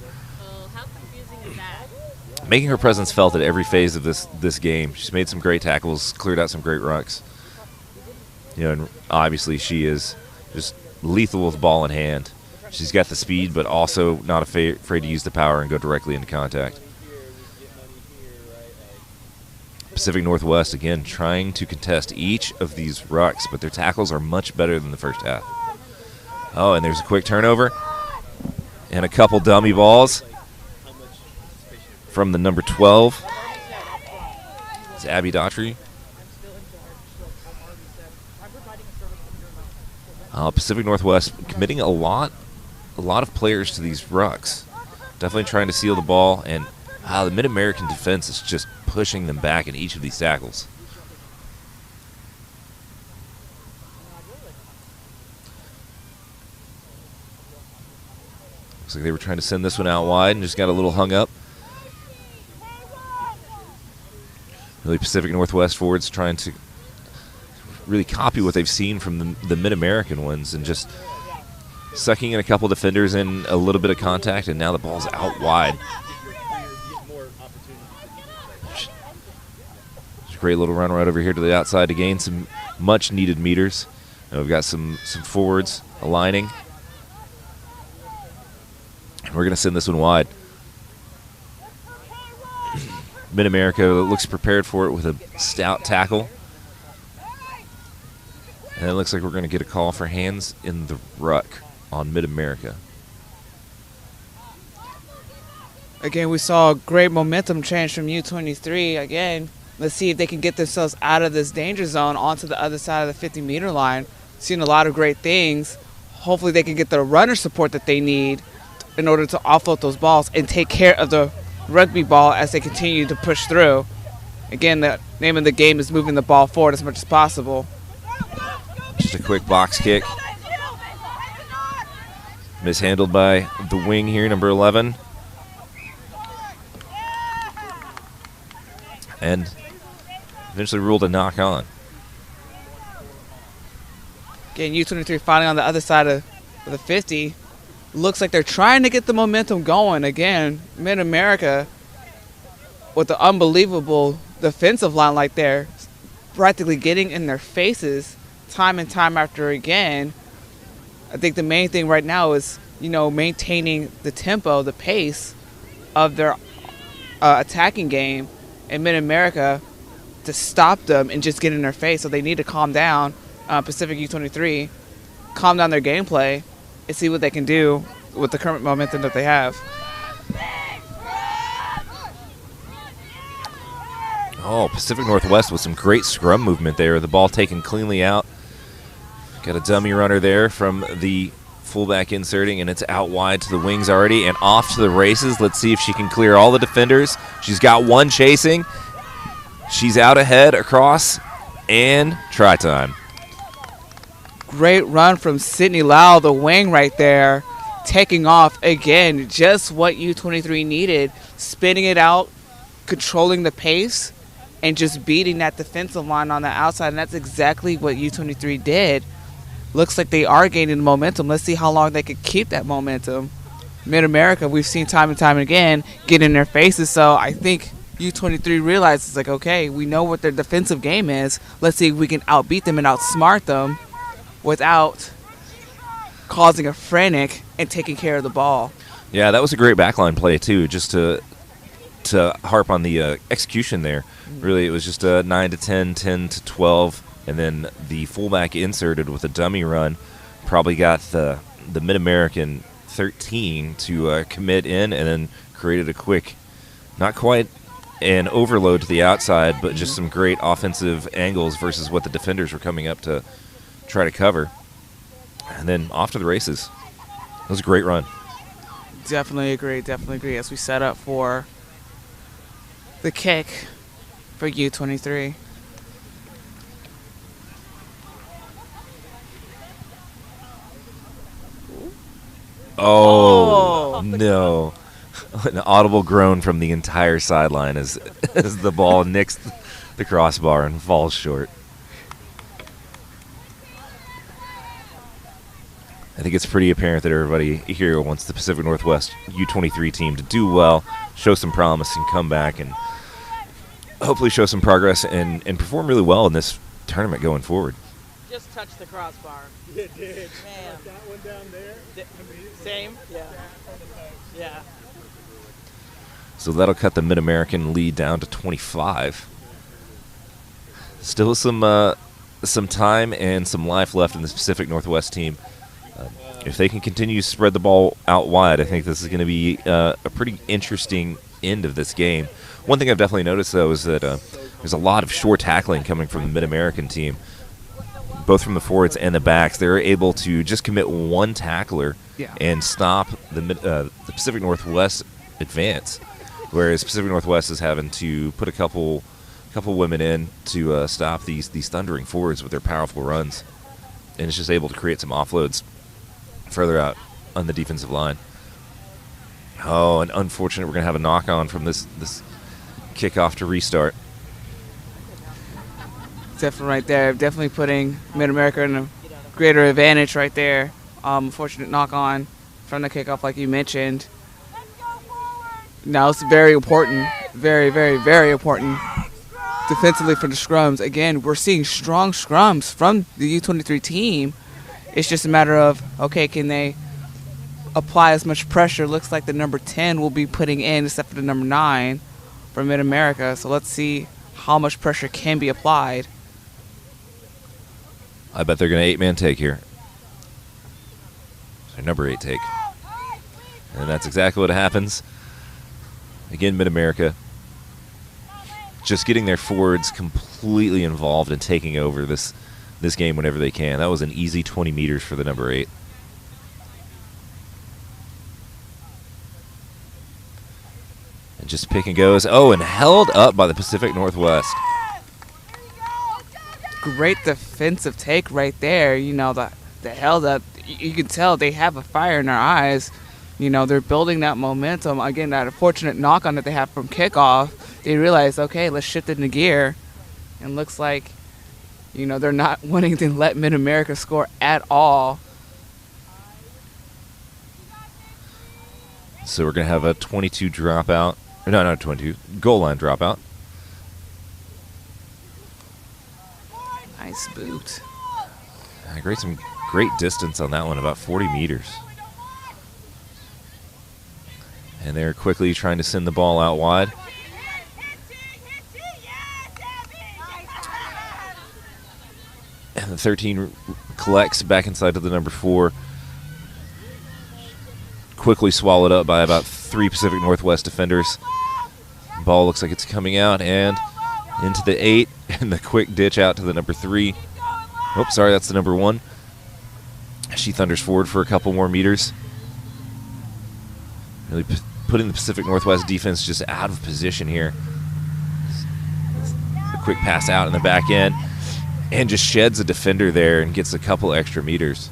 presence felt at every phase of this game. She's made some great tackles, cleared out some great rucks. And obviously she is just lethal with the ball in hand. She's got the speed, but also not afraid to use the power and go directly into contact. Pacific Northwest, again, trying to contest each of these rucks, but their tackles are much better than the first half. Oh, and there's a quick turnover and a couple dummy balls from the number 12. It's Abby Daughtry. Pacific Northwest committing a lot of players to these rucks. Definitely trying to seal the ball, and the Mid-American defense is just pushing them back in each of these tackles. Looks like they were trying to send this one out wide and just got a little hung up. Really, Pacific Northwest forwards trying to really copy what they've seen from the Mid-American ones and just sucking in a couple defenders in a little bit of contact, and now the ball's out wide. Just a great little run right over here to the outside to gain some much-needed meters. And we've got some forwards aligning. We're going to send this one wide. Mid-America looks prepared for it with a stout tackle. And it looks like we're going to get a call for hands in the ruck on Mid-America. Again, we saw a great momentum change from U23. Again, let's see if they can get themselves out of this danger zone onto the other side of the 50-meter line. Seen a lot of great things. Hopefully they can get the runner support that they need in order to offload those balls and take care of the rugby ball as they continue to push through. Again, the name of the game is moving the ball forward as much as possible. Just a quick box kick. Mishandled by the wing here, number 11. And eventually ruled a knock on. Again, U23 finally on the other side of the 50. Looks like they're trying to get the momentum going. Again, Mid-America with the unbelievable defensive line like they're practically getting in their faces time and time after again. I think the main thing right now is, maintaining the tempo, the pace of their attacking game, and Mid-America to stop them and just get in their face. So they need to calm down, Pacific U23, calm down their gameplay, and see what they can do with the current momentum that they have. Oh, Pacific Northwest with some great scrum movement there. The ball taken cleanly out. Got a dummy runner there from the fullback inserting, and it's out wide to the wings already and off to the races. Let's see if she can clear all the defenders. She's got one chasing. She's out ahead, across, and try time. Great run from Sydney Lau, the wing right there, taking off again, just what U23 needed, spinning it out, controlling the pace, and just beating that defensive line on the outside, and that's exactly what U23 did. Looks like they are gaining momentum. Let's see how long they can keep that momentum. Mid-America, we've seen time and time again, get in their faces, so I think U23 realizes, okay, we know what their defensive game is. Let's see if we can outbeat them and outsmart them without causing a frantic and taking care of the ball. Yeah, that was a great backline play, too, just to harp on the execution there. Really, it was just a 9 to 10, 10 to 12, and then the fullback inserted with a dummy run. Probably got the Mid-American 13 to commit in, and then created a quick, not quite an overload to the outside, but just some great offensive angles versus what the defenders were coming up to try to cover. And then off to the races. It was a great run. Definitely agree. As we set up for the kick for U23. Oh, no. An audible groan from the entire sideline as the ball nicks the crossbar and falls short. I think it's pretty apparent that everybody here wants the Pacific Northwest U23 team to do well, show some promise, and come back and hopefully show some progress and perform really well in this tournament going forward. Just touched the crossbar. It did. Man. Like that one down there. Same? Yeah. Yeah. So that'll cut the Mid-American lead down to 25. Still some time and some life left in this Pacific Northwest team. If they can continue to spread the ball out wide, I think this is going to be a pretty interesting end of this game. One thing I've definitely noticed, though, is that there's a lot of short tackling coming from the Mid-American team, both from the forwards and the backs. They're able to just commit one tackler and stop the Pacific Northwest advance, whereas Pacific Northwest is having to put a couple women in to stop these thundering forwards with their powerful runs, and it's just able to create some offloads further out on the defensive line. Oh, and unfortunate, we're going to have a knock-on from this kickoff to restart. Definitely right there. Definitely putting Mid-America in a greater advantage right there. Unfortunate knock-on from the kickoff, like you mentioned. Now it's very important, very, very, very important defensively for the scrums. Again, we're seeing strong scrums from the U23 team. It's just a matter of, okay, can they apply as much pressure? Looks like the number 10 will be putting in, except for the number 9 for Mid-America. So let's see how much pressure can be applied. I bet they're going to 8-man take here. So number 8 take. And that's exactly what happens. Again, Mid-America just getting their forwards completely involved and taking over this game whenever they can. That was an easy 20 meters for the number 8. And just pick and goes. Oh, and held up by the Pacific Northwest. Great defensive take right there. You know, the held up, you can tell they have a fire in their eyes. You know, they're building that momentum. Again, that unfortunate knock-on that they have from kickoff, they realize, okay, let's shift it into gear. And looks like, you know, they're not wanting to let Mid-America score at all. So we're going to have a 22 dropout. No, not 22. Goal line dropout. Nice boot. Some great distance on that one, about 40 meters. And they're quickly trying to send the ball out wide. And the 13 collects back inside to the number 4. Quickly swallowed up by about 3 Pacific Northwest defenders. Ball looks like it's coming out and into the 8. And the quick ditch out to the number 3. Oh, sorry, that's the number 1. She thunders forward for a couple more meters. Really putting the Pacific Northwest defense just out of position here. A quick pass out in the back end. And just sheds a defender there and gets a couple extra meters.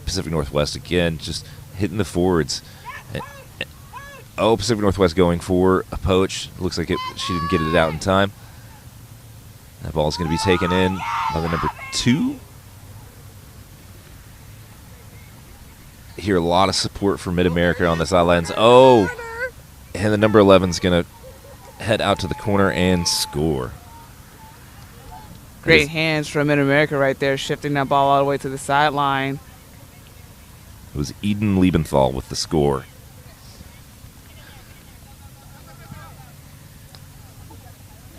Pacific Northwest again, just hitting the forwards. Oh, Pacific Northwest going for a poach. Looks like she didn't get it out in time. That ball's going to be taken in by the number 2. Hear a lot of support for Mid-America on the sidelines. Oh, and the number 11's going to head out to the corner and score. Great hands from Mid-America right there, shifting that ball all the way to the sideline. It was Eden Liebenthal with the score.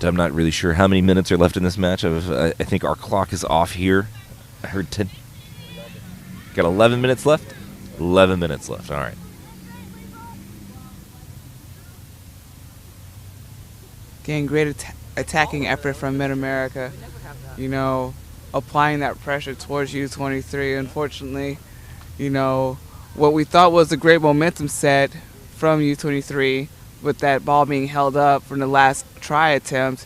I'm not really sure how many minutes are left in this match. I think our clock is off here. I heard 10. Got 11 minutes left? 11 minutes left. All right. Again, great attacking effort from Mid-America. You know, applying that pressure towards U23. Unfortunately, you know, what we thought was a great momentum set from U23 with that ball being held up from the last try attempt,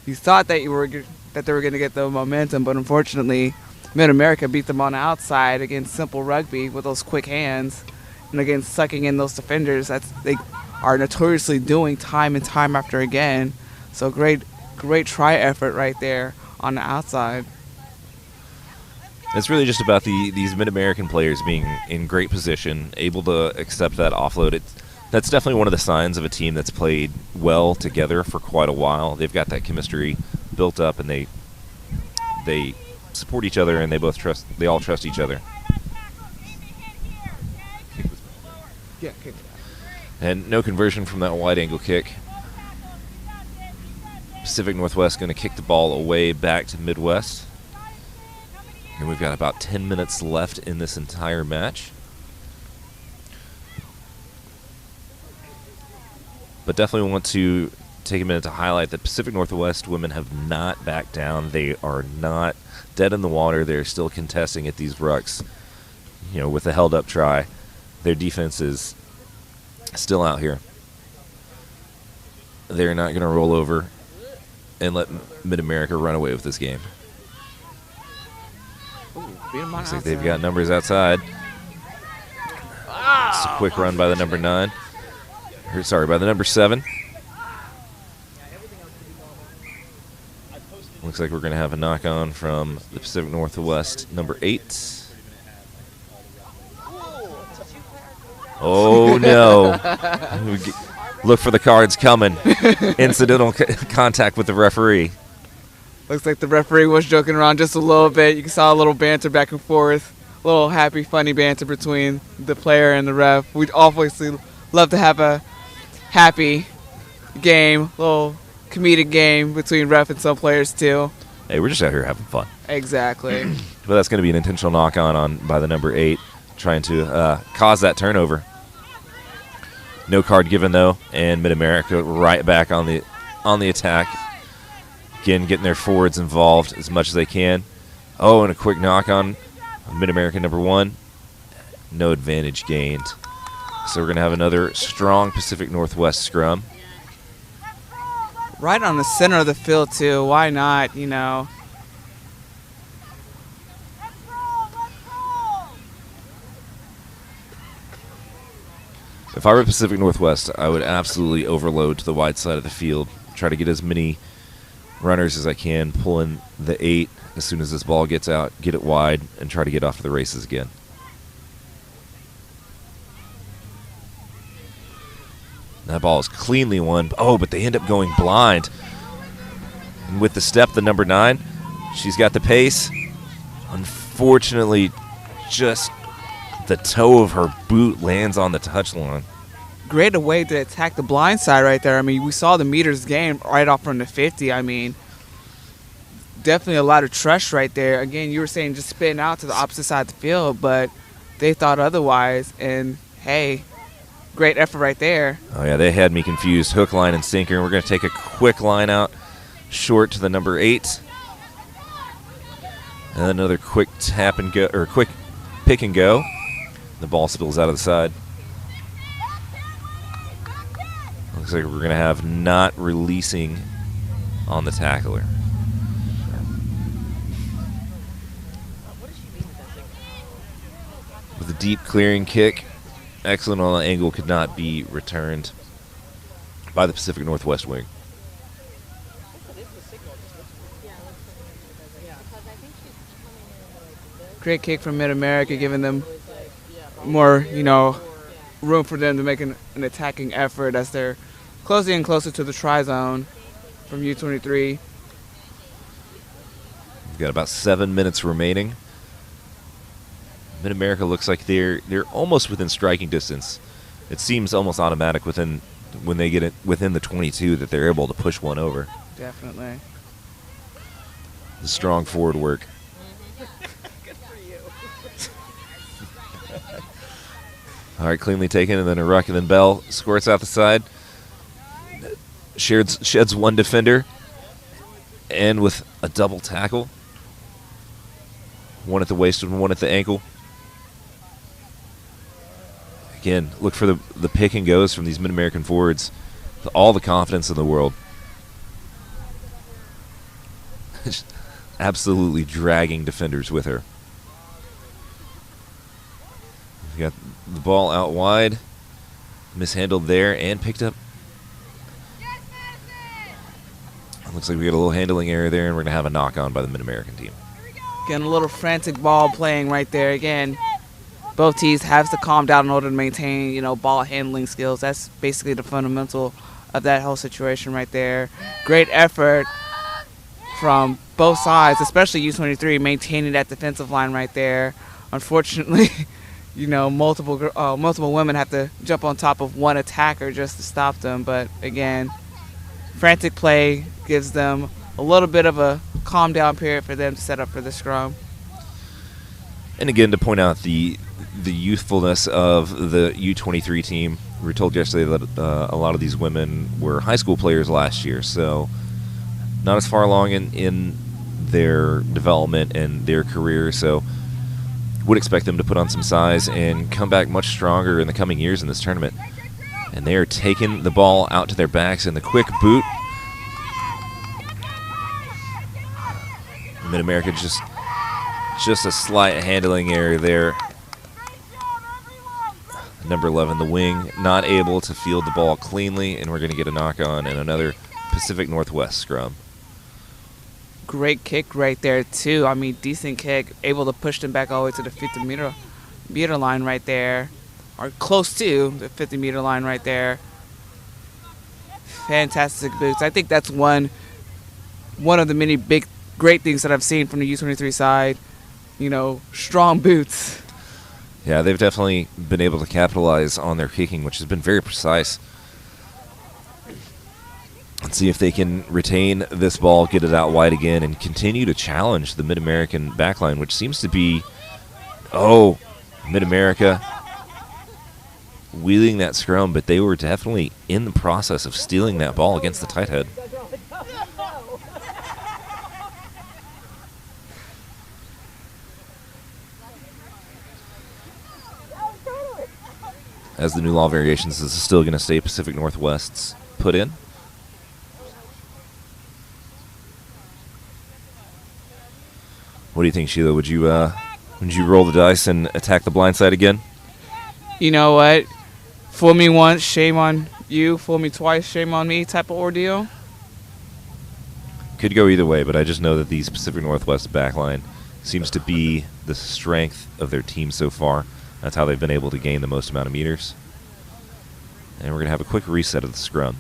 you thought that they were going to get the momentum, but unfortunately, Mid-America beat them on the outside against simple rugby with those quick hands, and again sucking in those defenders that they are notoriously doing time and time after again. So great try effort right there on the outside. It's really just about these Mid-American players being in great position, able to accept that offload. That's definitely one of the signs of a team that's played well together for quite a while. They've got that chemistry built up, and they support each other, and they all trust each other. Yeah, kick. And no conversion from that wide angle kick. Pacific Northwest going to kick the ball away back to Midwest. And we've got about 10 minutes left in this entire match. But definitely want to take a minute to highlight that Pacific Northwest women have not backed down. They are not dead in the water. They're still contesting at these rucks, with a held-up try. Their defense is still out here. They're not going to roll over and let Mid-America run away with this game. Looks like they've got numbers outside. It's a quick run by the number 9. By the number 7. Looks like we're going to have a knock-on from the Pacific Northwest number 8. Oh, no. Look for the cards coming. Incidental contact with the referee. Looks like the referee was joking around just a little bit. You saw a little banter back and forth, a little happy, funny banter between the player and the ref. We'd obviously love to have a happy game, little comedic game between ref and some players too. Hey, we're just out here having fun. Exactly. But that's going to be an intentional knock-on by the number 8, trying to cause that turnover. No card given, though, and Mid-America right back on the attack. Again, getting their forwards involved as much as they can. Oh, and a quick knock-on Mid-America number 1. No advantage gained. So we're going to have another strong Pacific Northwest scrum. Right on the center of the field, too. Why not, If I were Pacific Northwest, I would absolutely overload to the wide side of the field. Try to get as many runners as I can, pull in the 8 as soon as this ball gets out, get it wide, and try to get off to the races again. That ball is cleanly won. Oh, but they end up going blind. And with the step, the number 9, she's got the pace. Unfortunately, just the toe of her boot lands on the touchline. Great way to attack the blind side right there. I mean, we saw the meters gained right off from the 50. I mean, definitely a lot of trust right there. Again, you were saying just spitting out to the opposite side of the field, but they thought otherwise. And, hey, great effort right there. Oh, yeah, they had me confused. Hook, line, and sinker. And we're going to take a quick line out short to the number 8. And another quick tap and go, or quick pick and go. The ball spills out of the side. Looks like we're going to have not releasing on the tackler. With a deep clearing kick, excellent on the angle, could not be returned by the Pacific Northwest wing. Great kick from Mid-America, giving them more, room for them to make an attacking effort as they're closer and closer to the try zone from U23. We've got about 7 minutes remaining. Mid-America looks like they're almost within striking distance. It seems almost automatic when they get it within the 22 that they're able to push one over. Definitely. The strong forward work. Good for you. All right, cleanly taken, and then a ruck, and then Bell squirts out the side. Sheds one defender, and with a double tackle. One at the waist and one at the ankle. Again, look for the pick and goes from these Mid-American forwards. All the confidence in the world. absolutely dragging defenders with her. We got the ball out wide, mishandled there, and picked up. Looks like we got a little handling error there, and we're going to have a knock-on by the Mid-American team. Getting a little frantic ball playing right there again. Both teams have to calm down in order to maintain, ball handling skills. That's basically the fundamental of that whole situation right there. Great effort from both sides, especially U23, maintaining that defensive line right there. Unfortunately, multiple women have to jump on top of one attacker just to stop them. But again, frantic play gives them a little bit of a calm down period for them to set up for the scrum. And again, to point out the youthfulness of the U23 team. We were told yesterday that a lot of these women were high school players last year, so not as far along in their development and their career, so would expect them to put on some size and come back much stronger in the coming years in this tournament. And they are taking the ball out to their backs in the quick boot. Mid-America just a slight handling error there. Number 11, the wing, not able to field the ball cleanly, and we're going to get a knock-on and another Pacific Northwest scrum. Great kick right there, too. I mean, decent kick, able to push them back all the way to the 50-meter line right there, or close to the 50-meter line right there. Fantastic boots. I think that's one of the many great things that I've seen from the U23 side. Strong boots. Yeah, they've definitely been able to capitalize on their kicking, which has been very precise. Let's see if they can retain this ball, get it out wide again, and continue to challenge the Mid-American backline, which seems to be, Mid-America wheeling that scrum, but they were definitely in the process of stealing that ball against the tight head. As the new law variations, this is still going to stay Pacific Northwest's put in. What do you think, Sheila? Would you roll the dice and attack the blind side again? You know what? Fool me once, shame on you. Fool me twice, shame on me type of ordeal. Could go either way, but I just know that these Pacific Northwest backline seems to be the strength of their team so far. That's how they've been able to gain the most amount of meters. And we're going to have a quick reset of the scrum.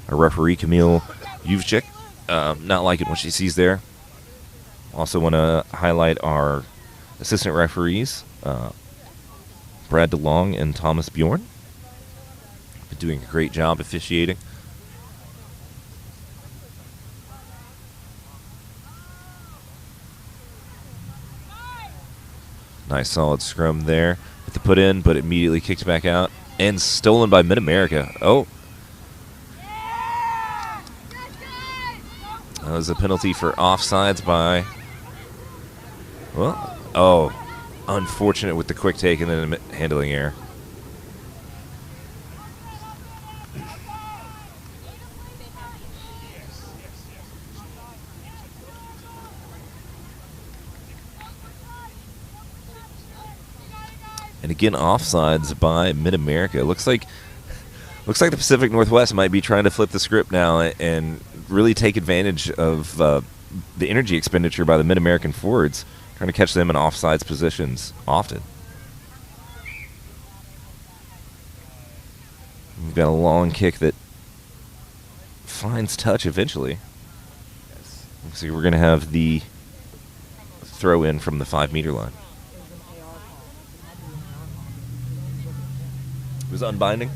Our referee, Camille Uvchik, not liking what she sees there. Also want to highlight our assistant referees, Brad DeLong and Thomas Bjorn. Been doing a great job officiating. Nice solid scrum there with the put in, but immediately kicked back out and stolen by Mid-America. Oh. That was a penalty for offsides by, unfortunate with the quick take and then a handling error. And again, offsides by Mid-America. Looks like the Pacific Northwest might be trying to flip the script now and really take advantage of the energy expenditure by the Mid-American forwards, trying to catch them in offsides positions often. We've got a long kick that finds touch eventually. Looks like we're going to have the throw in from the 5-meter line. It was unbinding.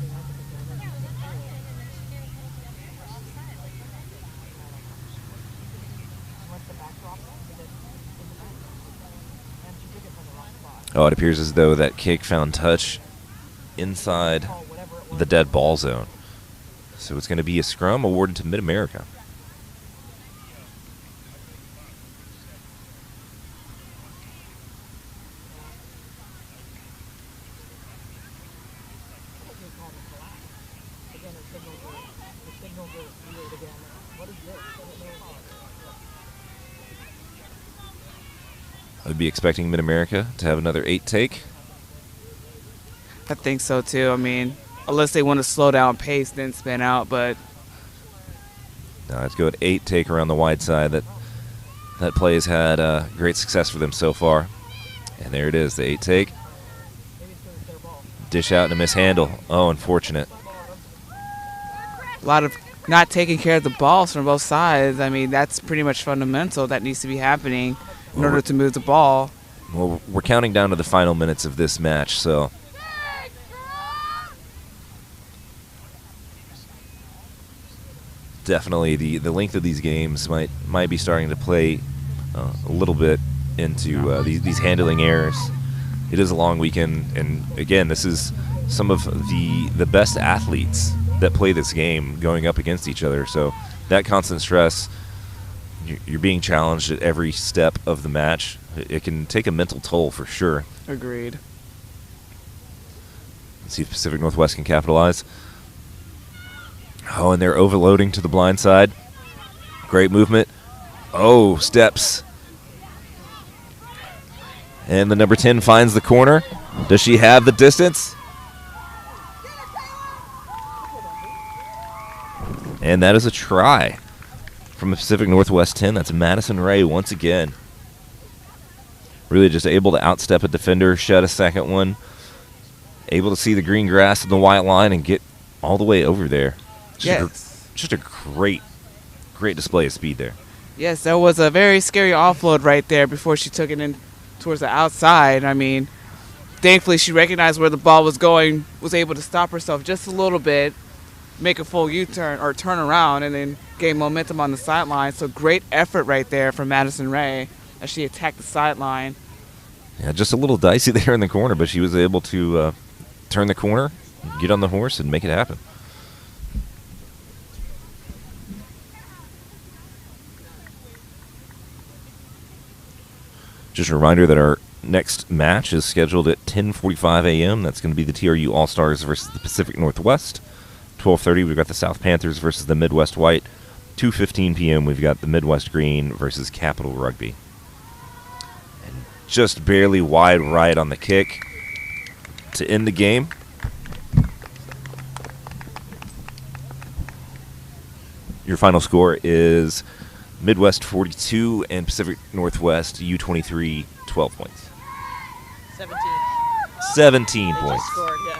Oh, it appears as though that kick found touch inside the dead ball zone. So it's going to be a scrum awarded to Mid-America. I'd be expecting Mid-America to have another 8 take. I think so too. I mean, unless they want to slow down pace, then spin out. But Now let's go at 8 take around the wide side. That play has had great success for them so far. And there it is, the 8 take. Dish out and a mishandle. Oh, unfortunate. a lot of not taking care of the balls from both sides. I mean, that's pretty much fundamental. That needs to be happening in order to move the ball. Well, we're counting down to the final minutes of this match, so definitely the length of these games might be starting to play a little bit into these handling errors. It is a long weekend, and again, this is some of the best athletes that play this game going up against each other. So that constant stress, you're being challenged at every step of the match. It can take a mental toll for sure. Agreed. Let's see if Pacific Northwest can capitalize. Oh, and they're overloading to the blind side. Great movement. Oh, steps. And the number 10 finds the corner. Does she have the distance? And that is a try from the Pacific Northwest 10. That's Madison Ray once again. Really just able to outstep a defender, shut a second one. Able to see the green grass and the white line and get all the way over there. Just a great display of speed there. Yes, that was a very scary offload right there before she took it in towards the outside. I mean, thankfully she recognized where the ball was going, was able to stop herself just a little bit, make a full U-turn or turn around, and then gain momentum on the sideline. So great effort right there from Madison Ray as she attacked the sideline. Yeah, just a little dicey there in the corner, but she was able to turn the corner, get on the horse, and make it happen. Just a reminder that our next match is scheduled at 10:45 a.m. That's going to be the TRU All-Stars versus the Pacific Northwest. 12:30, we've got the South Panthers versus the Midwest White. 2:15 p.m., we've got the Midwest Green versus Capital Rugby. And just barely wide right on the kick to end the game. Your final score is Midwest 42 and Pacific Northwest U23 12 points. 17. 17 They points. just scored, yeah.